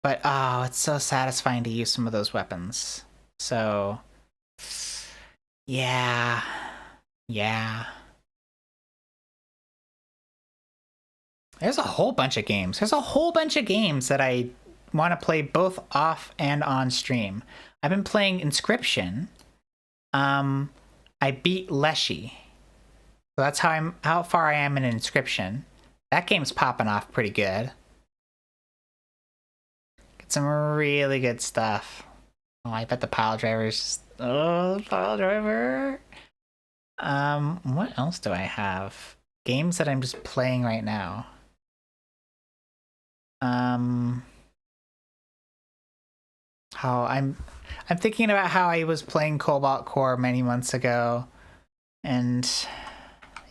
But oh, it's so satisfying to use some of those weapons. So yeah. There's a whole bunch of games. That I want to play both off and on stream. I've been playing Inscryption. I beat Leshy. So that's how far I am in Inscryption. That game's popping off pretty good. Get some really good stuff. Oh, I bet the pile driver's just... Oh, the pile driver. What else do I have? Games that I'm just playing right now. How I'm thinking about how I was playing Cobalt Core many months ago, and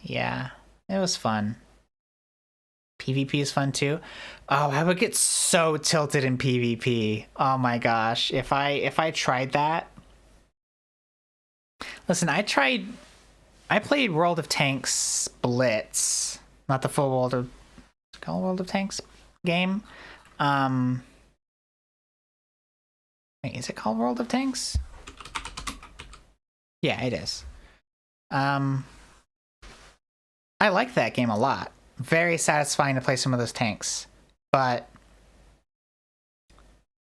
yeah, it was fun. PvP is fun too. Oh, I would get so tilted in PvP. Oh my gosh, if I tried that. Listen, I played World of Tanks Blitz, not the full World of Tanks game. Wait, is it called World of Tanks? Yeah, it is. I like that game a lot. Very satisfying to play some of those tanks. But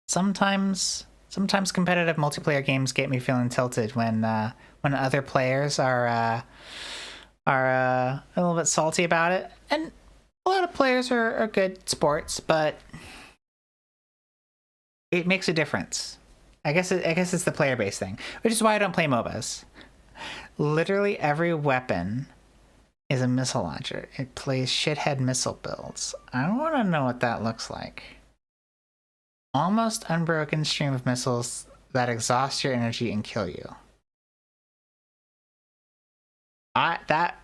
sometimes competitive multiplayer games get me feeling tilted when other players are a little bit salty about it. And a lot of players are good sports, but it makes a difference. I guess it's the player base thing, which is why I don't play MOBAs. Literally every weapon is a missile launcher. It plays shithead missile builds. I don't want to know what that looks like. Almost unbroken stream of missiles that exhaust your energy and kill you. That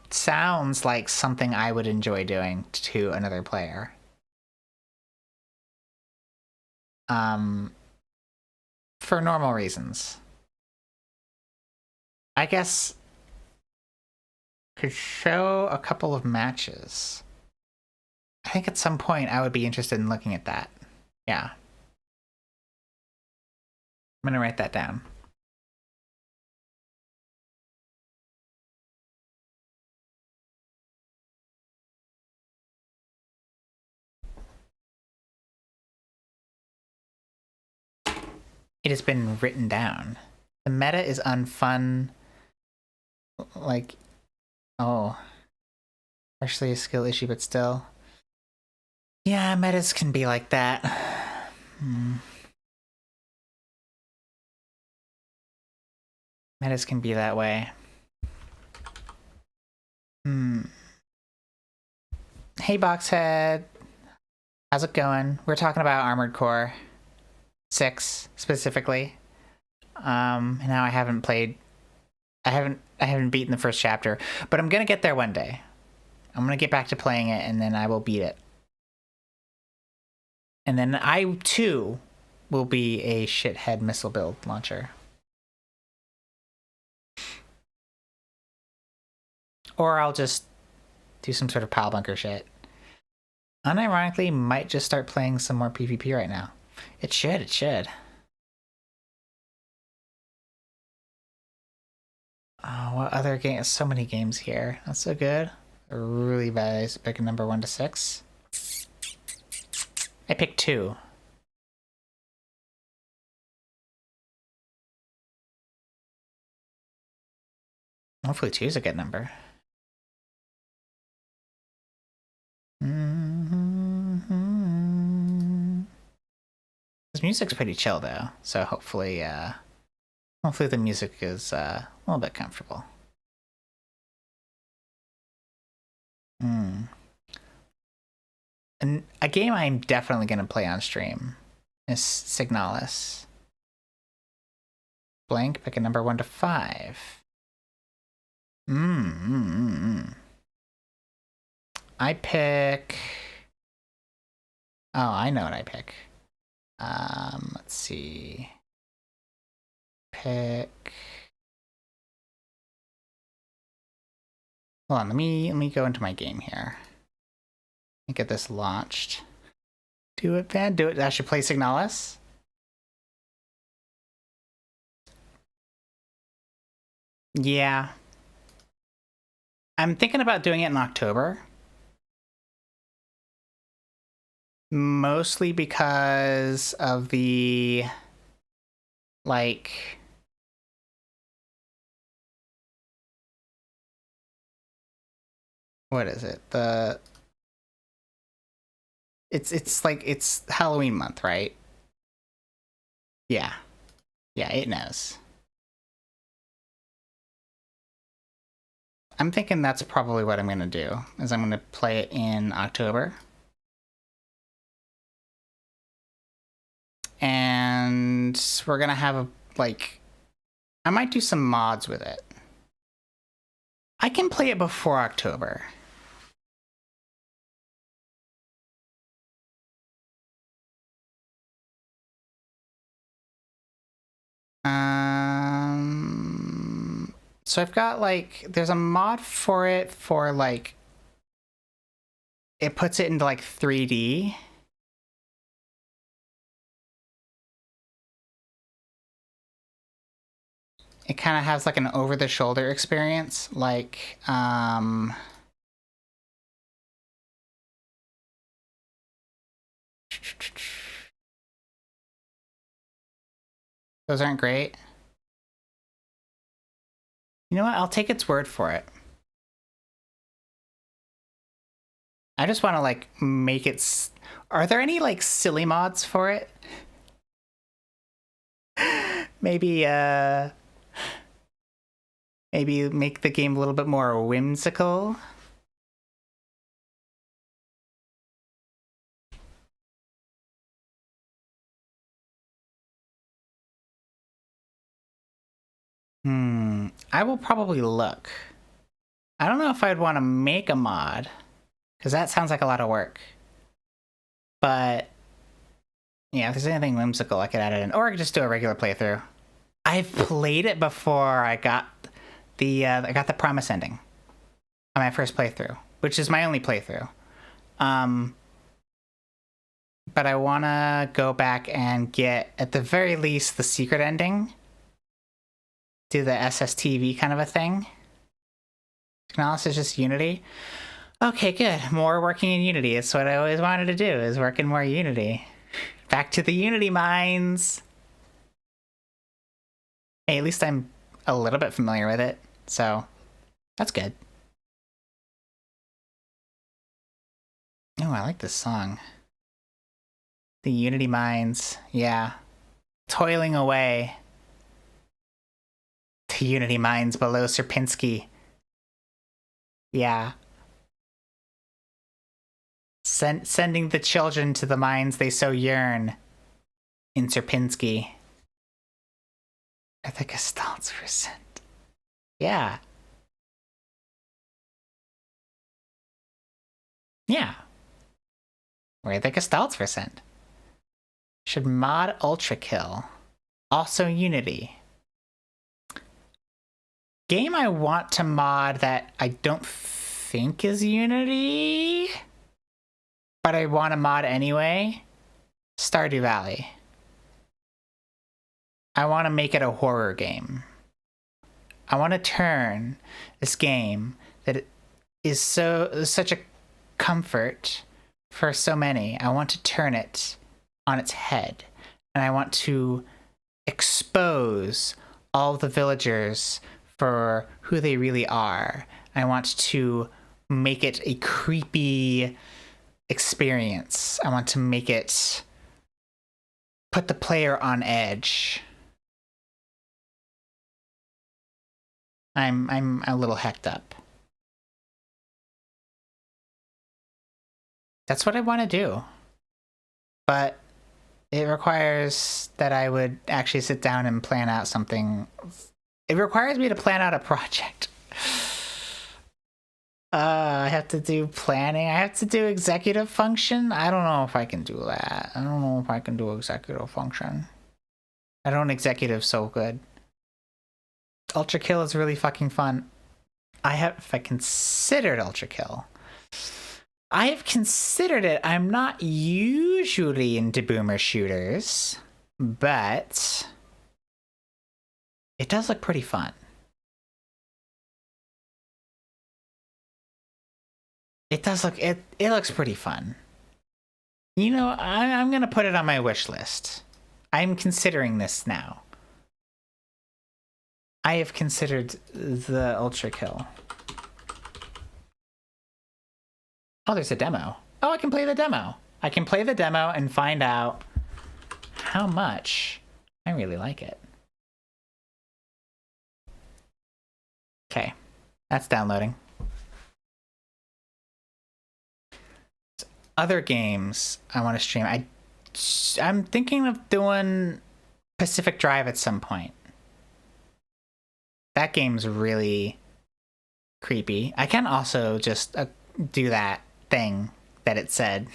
sounds like something I would enjoy doing to another player. For normal reasons. I guess could show a couple of matches. I think at some point I would be interested in looking at that. Yeah. I'm gonna write that down. It has been written down. The meta is unfun. Like, oh, actually a skill issue, but still. Yeah, metas can be like that. Metas can be that way. Hey, Boxhead. How's it going? We're talking about Armored Core 6 specifically. And now I haven't played. I haven't beaten the first chapter, but I'm gonna get there one day. I'm gonna get back to playing it, and then I will beat it. And then I too will be a shithead missile build launcher. Or I'll just do some sort of pile bunker shit. Unironically, might just start playing some more PvP right now. It should. Oh, what other games? So many games here. That's so good. Really bad. Pick a number 1 to 6. I picked 2. Hopefully 2 is a good number. This music's pretty chill though, so hopefully the music is a little bit comfortable. And a game I'm definitely gonna play on stream is Signalis. Blank, pick a number 1 to 5. I pick. Oh, I know what I pick. Let's see. Pick. Hold on, let me go into my game here. Let me get this launched. Do it, man. Do it. I should play Signalis. Yeah. I'm thinking about doing it in October. Mostly because of the, like, what is it? It's like, it's Halloween month, right? Yeah. Yeah, it knows. I'm thinking that's probably what I'm gonna do, is I'm gonna play it in October. And we're gonna have a, like, I might do some mods with it. I can play it before October. So I've got, like, there's a mod for it for, like, it puts it into, like, 3D. It kind of has, like, an over-the-shoulder experience, like, those aren't great. You know what? I'll take its word for it. I just want to, like, make it... Are there any, like, silly mods for it? Maybe make the game a little bit more whimsical. I will probably look. I don't know if I'd want to make a mod, because that sounds like a lot of work. But yeah, if there's anything whimsical, I could add it in, or I could just do a regular playthrough. I've played it before. I got the promise ending on my first playthrough, which is my only playthrough. But I want to go back and get, at the very least, the secret ending. Do the SSTV kind of a thing. Signalis is just Unity. Okay, good. More working in Unity. It's what I always wanted to do, is work in more Unity. Back to the Unity mines. Hey, at least I'm a little bit familiar with it, so that's good. Oh, I like this song. The Unity mines, yeah. Toiling away. The Unity mines below Sierpinski. Yeah. Sending the children to the mines they so yearn in Sierpinski. Are the Gestalts were sent. Yeah. Yeah. Where the Gestalts were sent. Should mod Ultra Kill. Also Unity. Game I want to mod that I don't think is Unity, but I want to mod anyway. Stardew Valley. I want to make it a horror game. I want to turn this game that is such a comfort for so many. I want to turn it on its head, and I want to expose all of the villagers for who they really are. I want to make it a creepy experience. I want to make it put the player on edge. I'm a little hecked up. That's what I want to do. But it requires that I would actually sit down and plan out something. It requires me to plan out a project. I have to do planning. I have to do executive function. I don't know if I can do that. I don't know if I can do executive function. I don't executive so good. Ultra Kill is really fucking fun. I considered Ultra Kill. I have considered it. I'm not usually into boomer shooters, but it does look pretty fun. It does look, it looks pretty fun. You know, I'm gonna put it on my wish list. I'm considering this now. I have considered the Ultra Kill. Oh, there's a demo. Oh, I can play the demo. I can play the demo and find out how much I really like it. Okay, that's downloading. Other games I want to stream. I'm thinking of doing Pacific Drive at some point. That game's really creepy. I can also just do that thing that it said.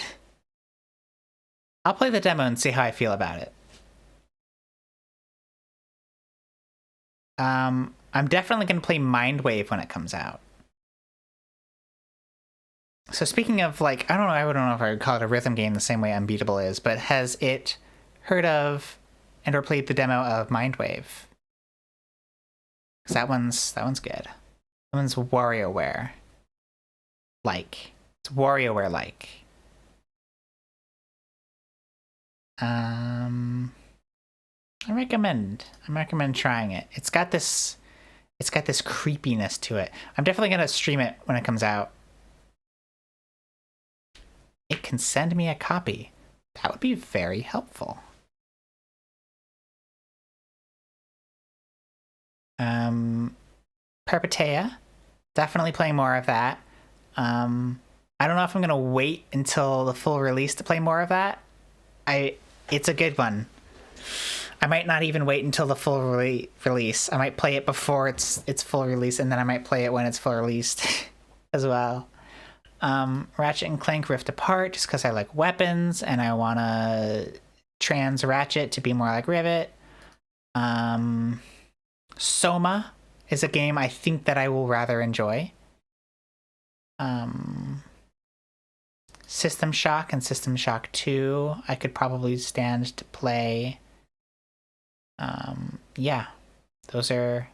I'll play the demo and see how I feel about it. I'm definitely going to play Mindwave when it comes out. So speaking of, like, I don't know if I would call it a rhythm game the same way Unbeatable is, but has it heard of and or played the demo of Mindwave? Because that one's good. That one's WarioWare. It's WarioWare-like. I recommend trying it. It's got this creepiness to it. I'm definitely gonna stream it when it comes out. It can send me a copy. That would be very helpful. Perpetea. Definitely playing more of that. I don't know if I'm gonna wait until the full release to play more of that. It's a good one. I might not even wait until the full release. I might play it before its full release, and then I might play it when it's full released as well. Ratchet and Clank Rift Apart, just because I like weapons and I want to trans Ratchet to be more like Rivet. Soma is a game I think that I will rather enjoy. System Shock and System Shock 2 I could probably stand to play. Yeah, those are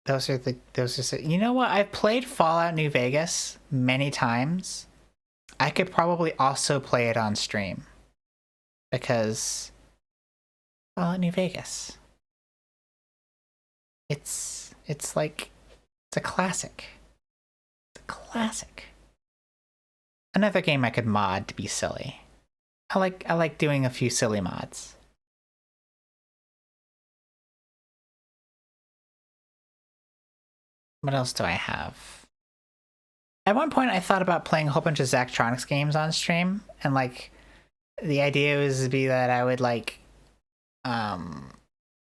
you know what, I've played Fallout New Vegas many times. I could probably also play it on stream because Fallout New Vegas, it's like, it's a classic. It's a classic. Another game I could mod to be silly. I like doing a few silly mods. What else do I have? At one point, I thought about playing a whole bunch of Zachtronics games on stream, and like the idea was to be that I would like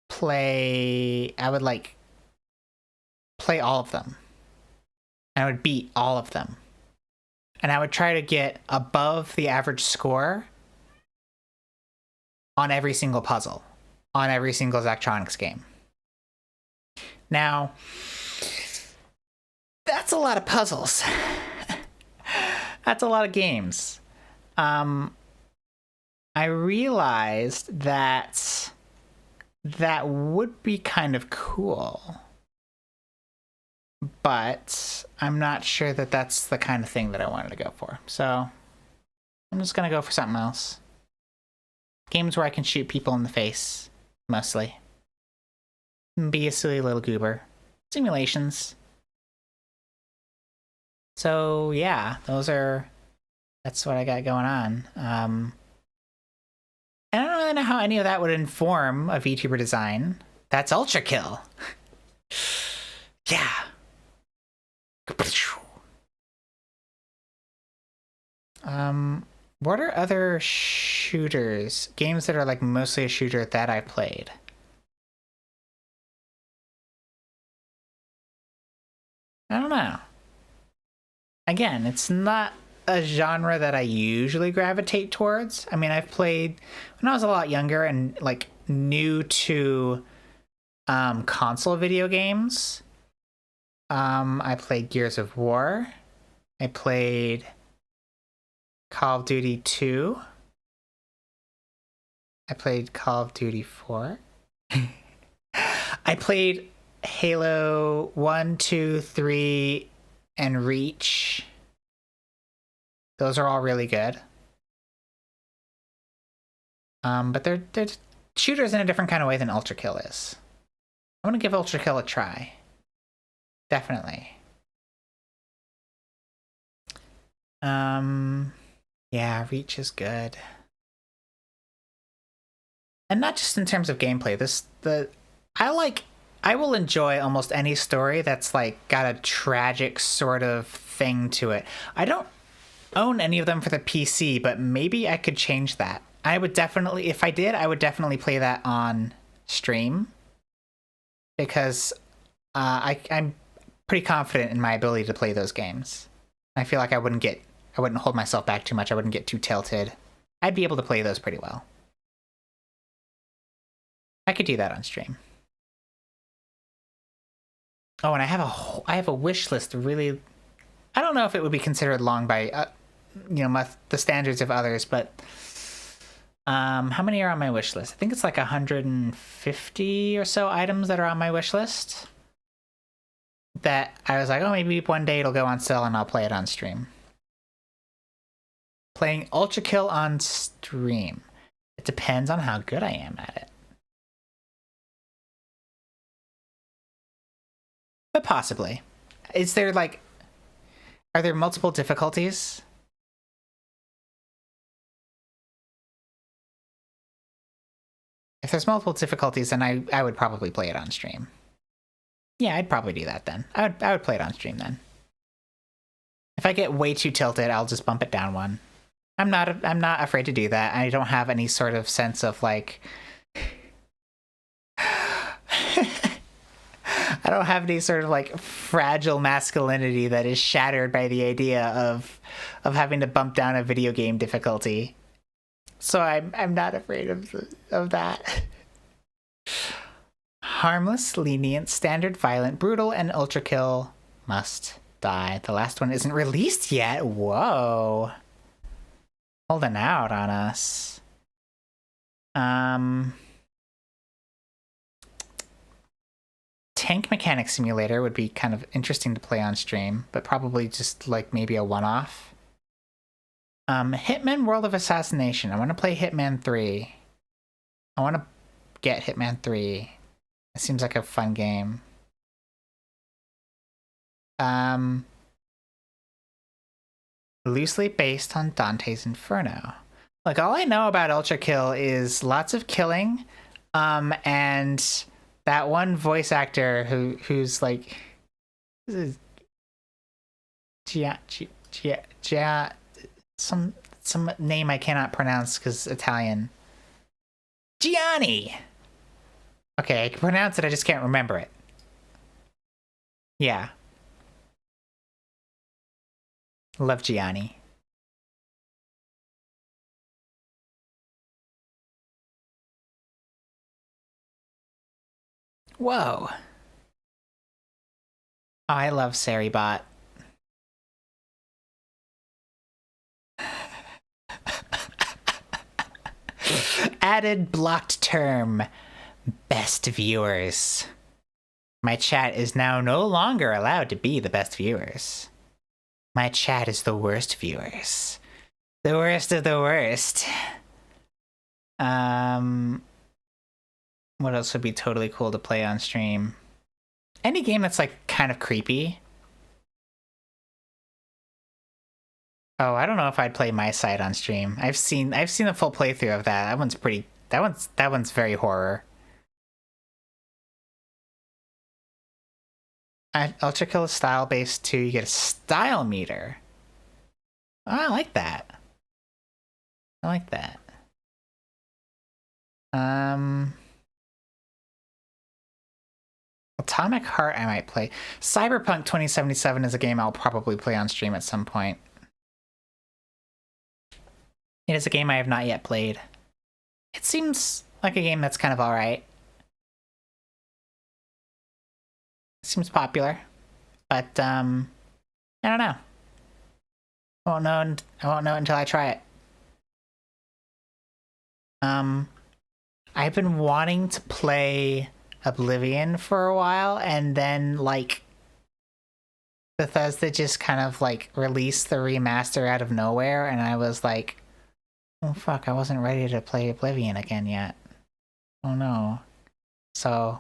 play. I would like play all of them. I would beat all of them, and I would try to get above the average score on every single puzzle, on every single Zachtronics game. Now, that's a lot of puzzles. That's a lot of games. I realized that that would be kind of cool, but I'm not sure that that's the kind of thing that I wanted to go for. So I'm just going to go for something else. Games where I can shoot people in the face, mostly. Be a silly little goober. Simulations. So yeah, that's what I got going on. And I don't really know how any of that would inform a VTuber design. That's Ultra Kill. Yeah. What are other shooters? Games that are like mostly a shooter that I played? I don't know. Again, it's not a genre that I usually gravitate towards. I mean, I've played when I was a lot younger and like new to console video games. I played Gears of War. I played Call of Duty 2. I played Call of Duty 4. I played Halo 1, 2, 3, and Reach. Those are all really good. But they're shooters in a different kind of way than Ultra Kill is. I'm gonna give Ultra Kill a try. Definitely. Yeah, Reach is good. And not just in terms of gameplay. I will enjoy almost any story that's like got a tragic sort of thing to it. I don't own any of them for the PC, but maybe I could change that. I would definitely, if I did, I would definitely play that on stream because I'm pretty confident in my ability to play those games. I feel like I wouldn't hold myself back too much. I wouldn't get too tilted. I'd be able to play those pretty well. I could do that on stream. Oh, and I have a wish list. Really, I don't know if it would be considered long by the standards of others, but how many are on my wish list? I think it's like 150 or so items that are on my wish list. That I was like, oh, maybe one day it'll go on sale and I'll play it on stream. Playing Ultra Kill on stream. It depends on how good I am at it. But possibly. Is there like, are there multiple difficulties? If there's multiple difficulties, then I would probably play it on stream. Yeah, I'd probably do that then. I would play it on stream then. If I get way too tilted, I'll just bump it down one. I'm not afraid to do that. I don't have any sort of sense of like I don't have any sort of like fragile masculinity that is shattered by the idea of having to bump down a video game difficulty. So I'm not afraid of that. Harmless, lenient, standard, violent, brutal, and Ultra Kill must die. The last one isn't released yet. Whoa. Holding out on us. Tank Mechanic Simulator would be kind of interesting to play on stream, but probably just like maybe a one-off. Hitman World of Assassination. I want to play Hitman 3. I want to get Hitman 3. It seems like a fun game. Loosely based on Dante's Inferno. Like, all I know about Ultra Kill is lots of killing, and that one voice actor who's like Gia, Gia, Gia, some name I cannot pronounce because Italian. Gianni. Okay, I can pronounce it. I just can't remember it. Yeah. Love Gianni. Whoa. Oh, I love Saribot. Added blocked term. Best viewers. My chat is now no longer allowed to be the best viewers. My chat is the worst viewers. The worst of the worst. What else would be totally cool to play on stream? Any game that's like kind of creepy. Oh, I don't know if I'd play My Side on stream. I've seen a full playthrough of that. That one's pretty. That one's very horror. Ultra Kill is style based too. You get a style meter. Oh, I like that. I like that. Atomic Heart I might play. Cyberpunk 2077 is a game I'll probably play on stream at some point. It is a game I have not yet played. It seems like a game that's kind of alright. Seems popular. But, I don't know. I won't know until I try it. I've been wanting to play Oblivion for a while, and then, like, Bethesda just kind of, like, released the remaster out of nowhere, and I was like, oh fuck, I wasn't ready to play Oblivion again yet. Oh no. So,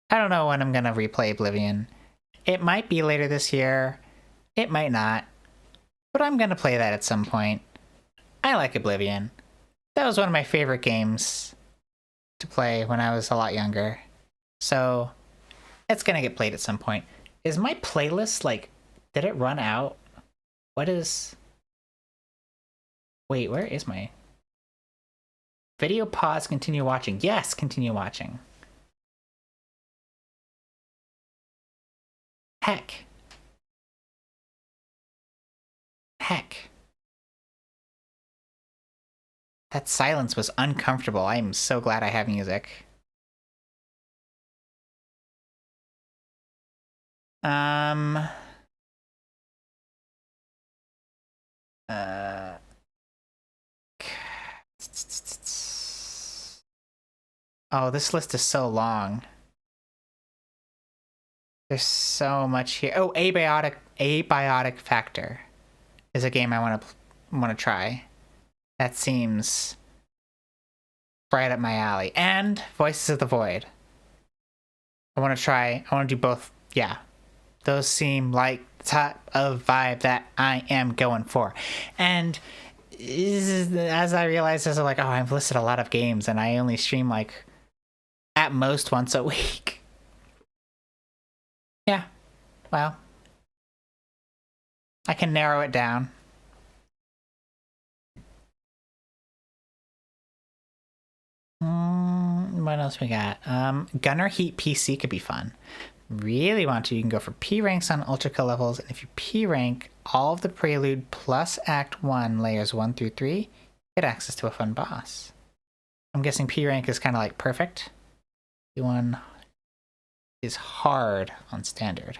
I don't know when I'm gonna replay Oblivion. It might be later this year, it might not, but I'm gonna play that at some point. I like Oblivion. That was one of my favorite games to play when I was a lot younger. So, it's gonna get played at some point. Is my playlist, like, did it run out? What is... Wait, where is my... Video pause, continue watching. Yes, continue watching. Heck. That silence was uncomfortable. I am so glad I have music. Oh, this list is so long. There's so much here. Oh, Abiotic Factor is a game I want to try. That seems right up my alley. And Voices of the Void. I want to do both. Yeah. Those seem like the type of vibe that I am going for. And as I realized, I was like, oh, I've listed a lot of games and I only stream like at most once a week. Yeah. Well, I can narrow it down. What else we got? Gunner Heat PC could be fun. Really want to, you can go for P ranks on Ultra Kill levels, and if you P rank all of the Prelude plus Act 1 layers 1 through 3, get access to a fun boss. I'm guessing P rank is kind of like perfect. P1 is hard on standard.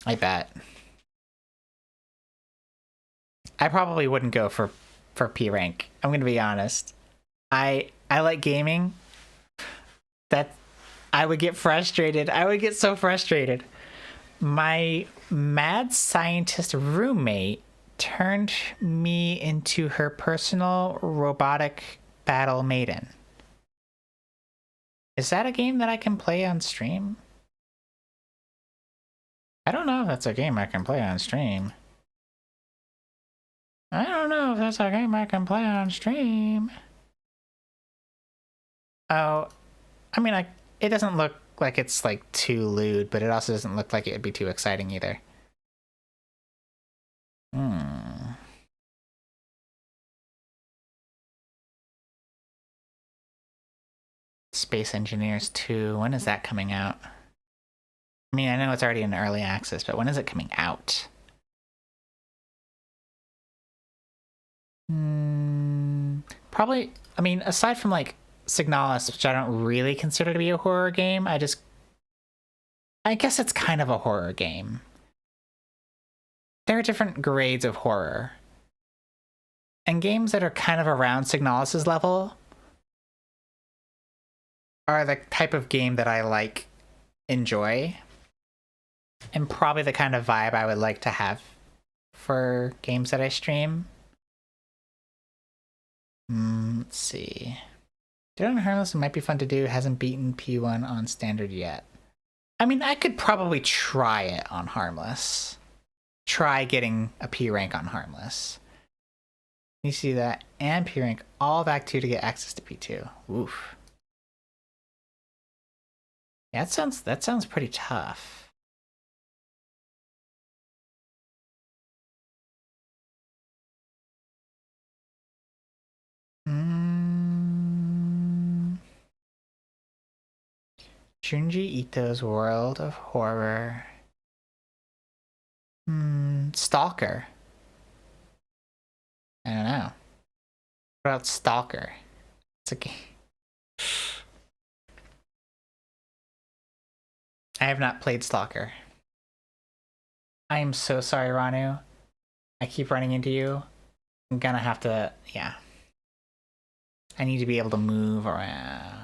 I bet. I probably wouldn't go for P rank. I'm gonna be honest. I like gaming. That I would get frustrated. I would get so frustrated. My mad scientist roommate turned me into her personal robotic battle maiden. Is that a game that I can play on stream? I don't know if that's a game I can play on stream. I don't know if that's a game I can play on stream. Oh, I mean, it doesn't look like it's like too lewd, but it also doesn't look like it would be too exciting either. Space Engineers 2, when is that coming out? I mean, I know it's already in early access, but when is it coming out? Probably, I mean, aside from like Signalis, which I don't really consider to be a horror game, I guess it's kind of a horror game. There are different grades of horror. And games that are kind of around Signalis's level are the type of game that I enjoy. And probably the kind of vibe I would like to have for games that I stream. Let's see. Dead on Harmless might be fun to do. Hasn't beaten P1 on standard yet. I mean, I could probably try it on Harmless. Try getting a P rank on Harmless. You see that, and P rank all back 2 to get access to P2. Oof. Yeah, that sounds pretty tough. Junji Ito's World of Horror. Stalker. I don't know. What about Stalker? It's a game. I have not played Stalker. I am so sorry, Ranu. I keep running into you. I'm gonna have to, yeah. I need to be able to move around.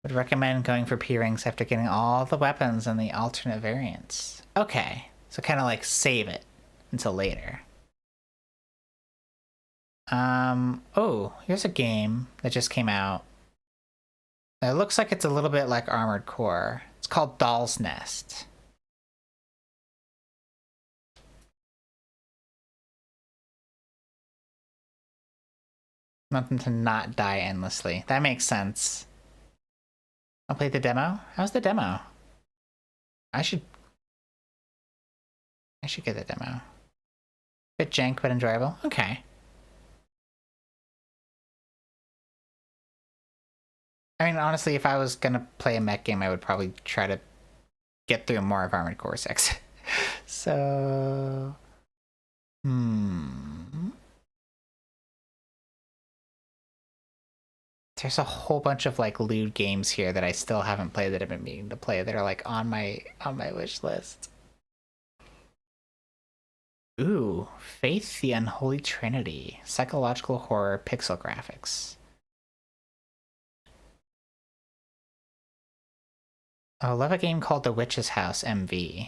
Would recommend going for P ranks after getting all the weapons and the alternate variants. Okay, so kind of like save it until later. Oh, here's a game that just came out. It looks like it's a little bit like Armored Core. It's called Doll's Nest. Nothing to not die endlessly. That makes sense. I'll play the demo. How's the demo? I should get the demo. Bit jank, but enjoyable. Okay. I mean, honestly, if I was gonna play a mech game, I would probably try to get through more of Armored Core 6. So... There's a whole bunch of like lewd games here that I still haven't played that I've been meaning to play that are like on my wish list. Ooh, Faith the Unholy Trinity. Psychological horror pixel graphics. Oh, I love a game called The Witch's House MV.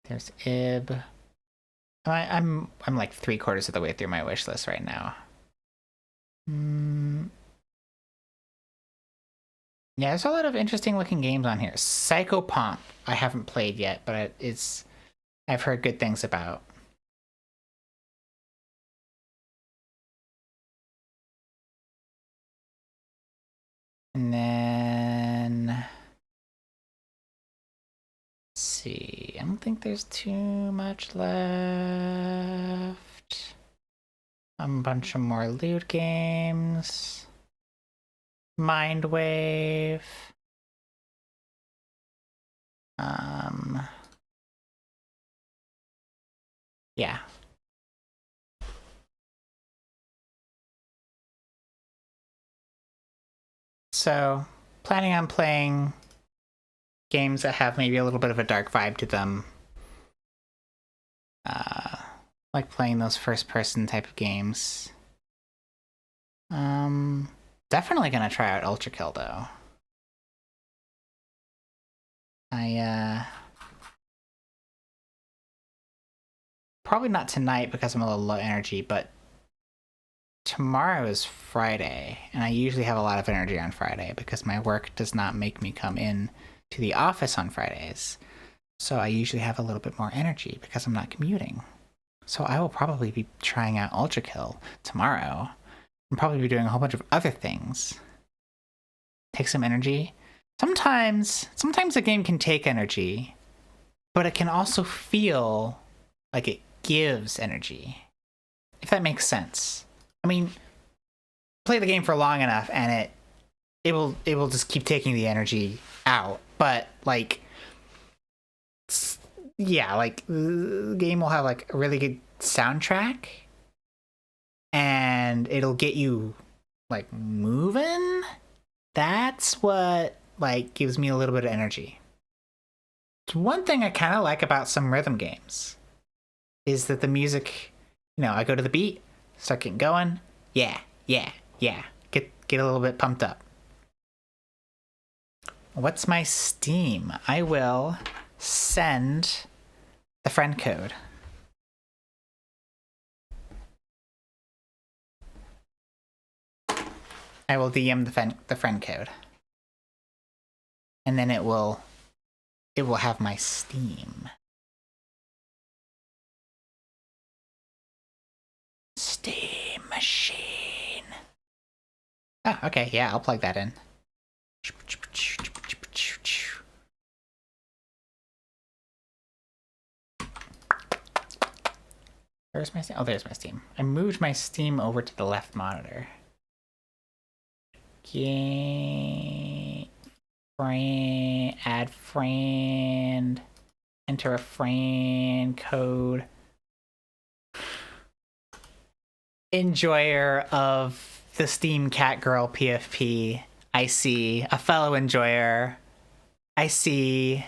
There's Ib. I'm like 3/4 of the way through my wish list right now. Yeah, there's a lot of interesting looking games on here. Psychopomp, I haven't played yet, but I've heard good things about. And then let's see. I don't think there's too much left. A bunch of more loot games. Mindwave. Yeah. So, planning on playing games that have maybe a little bit of a dark vibe to them. Like playing those first-person type of games. Definitely gonna try out Ultra Kill though. Probably not tonight because I'm a little low energy, but tomorrow is Friday, and I usually have a lot of energy on Friday because my work does not make me come in to the office on Fridays. So I usually have a little bit more energy because I'm not commuting. So I will probably be trying out Ultra Kill tomorrow. And probably be doing a whole bunch of other things. Take some energy. Sometimes a game can take energy, but it can also feel like it gives energy. If that makes sense. I mean, play the game for long enough and it will just keep taking the energy out. But like, yeah, like the game will have like a really good soundtrack and it'll get you like moving. That's what like gives me a little bit of energy. It's one thing I kind of like about some rhythm games is that the music, you know, I go to the beat, start getting going, yeah, get a little bit pumped up. What's my Steam? I will send the friend code. I will DM the friend code. And then it will have my Steam. Steam machine. Oh, okay, yeah, I'll plug that in. Where's my Steam? Oh, there's my Steam. I moved my Steam over to the left monitor. Add friend, enter a friend code. Enjoyer of the Steam Cat Girl PFP. I see a fellow enjoyer. I see.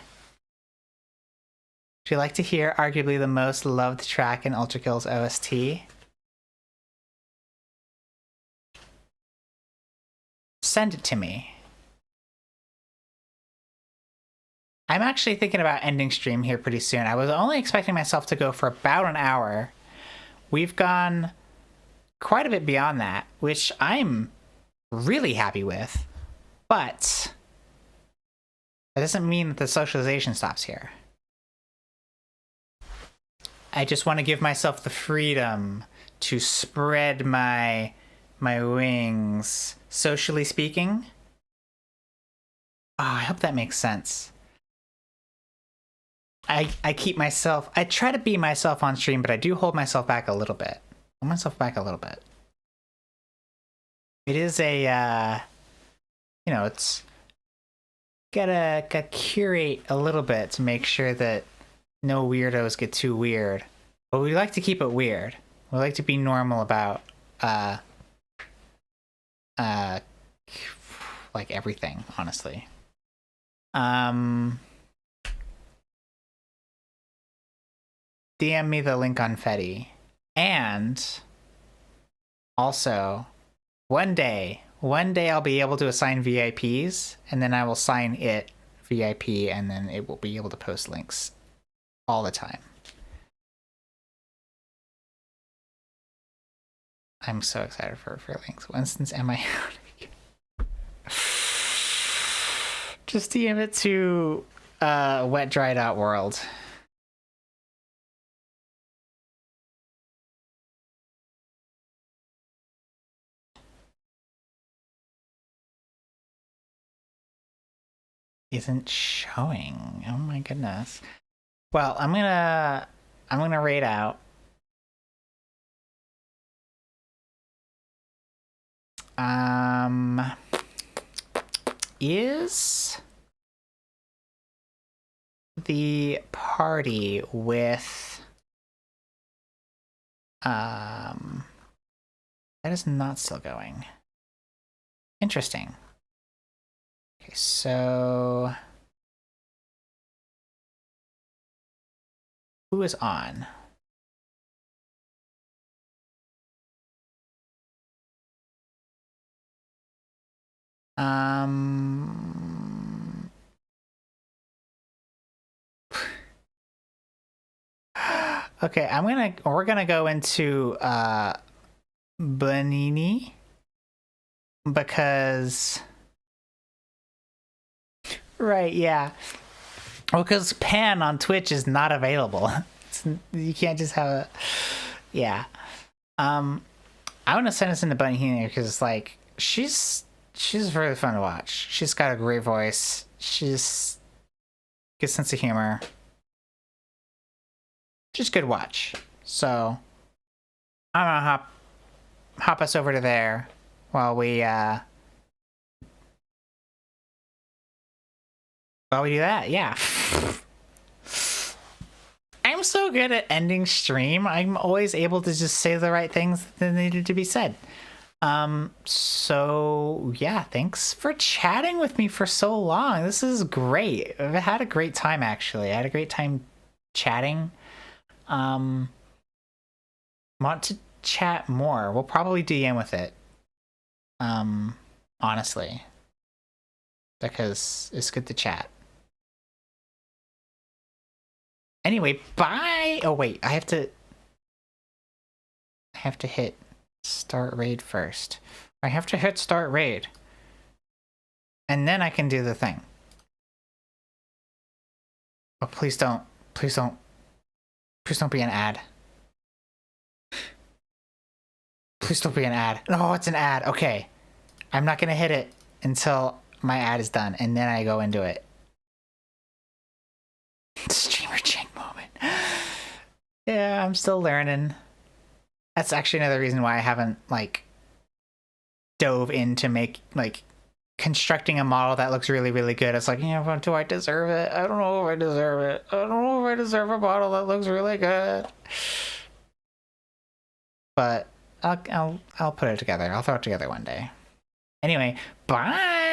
Would you like to hear arguably the most loved track in Ultra Kill's OST? Send it to me. I'm actually thinking about ending stream here pretty soon. I was only expecting myself to go for about an hour. We've gone quite a bit beyond that, which I'm really happy with. But that doesn't mean that the socialization stops here. I just want to give myself the freedom to spread my wings, socially speaking. Oh, I hope that makes sense. I try to be myself on stream, but I do hold myself back a little bit. It is a, it's gotta curate a little bit to make sure that no weirdos get too weird. But we like to keep it weird. We like to be normal about, like everything, honestly. DM me the link on Fetty. And also, one day I'll be able to assign VIPs, and then I will sign it VIP, and then it will be able to post links all the time. I'm so excited for links. Winston's MI. Just DM it to wetdry.world. Isn't showing. Oh my goodness. Well, I'm gonna raid out. Is the party with that is not still going. Interesting. Okay, so who is on? Okay, we're gonna go into Banini because right, yeah. Well, because Pan on Twitch is not available. You can't just have a, yeah. I want to send us into Bunny here because like she's very fun to watch. She's got a great voice. She's good sense of humor. Just good watch. So I'm gonna hop us over to there while we do that. Yeah. I'm so good at ending stream. I'm always able to just say the right things that needed to be said. So yeah, thanks for chatting with me for so long. This is great. I've had a great time actually. I had a great time chatting. Want to chat more. We'll probably DM with it. Honestly. Because it's good to chat. Anyway, bye. Oh wait, I have to hit start raid first. I have to hit start raid. And then I can do the thing. Oh, please don't be an ad. Please don't be an ad. No, it's an ad. Okay. I'm not gonna hit it until my ad is done, and then I go into it. Streamer Jink moment. Yeah, I'm still learning. That's actually another reason why I haven't like dove into constructing a model that looks really, really good. It's like, but do I deserve it? I don't know if I deserve it. I don't know if I deserve a model that looks really good. But I'll put it together. I'll throw it together one day. Anyway, bye.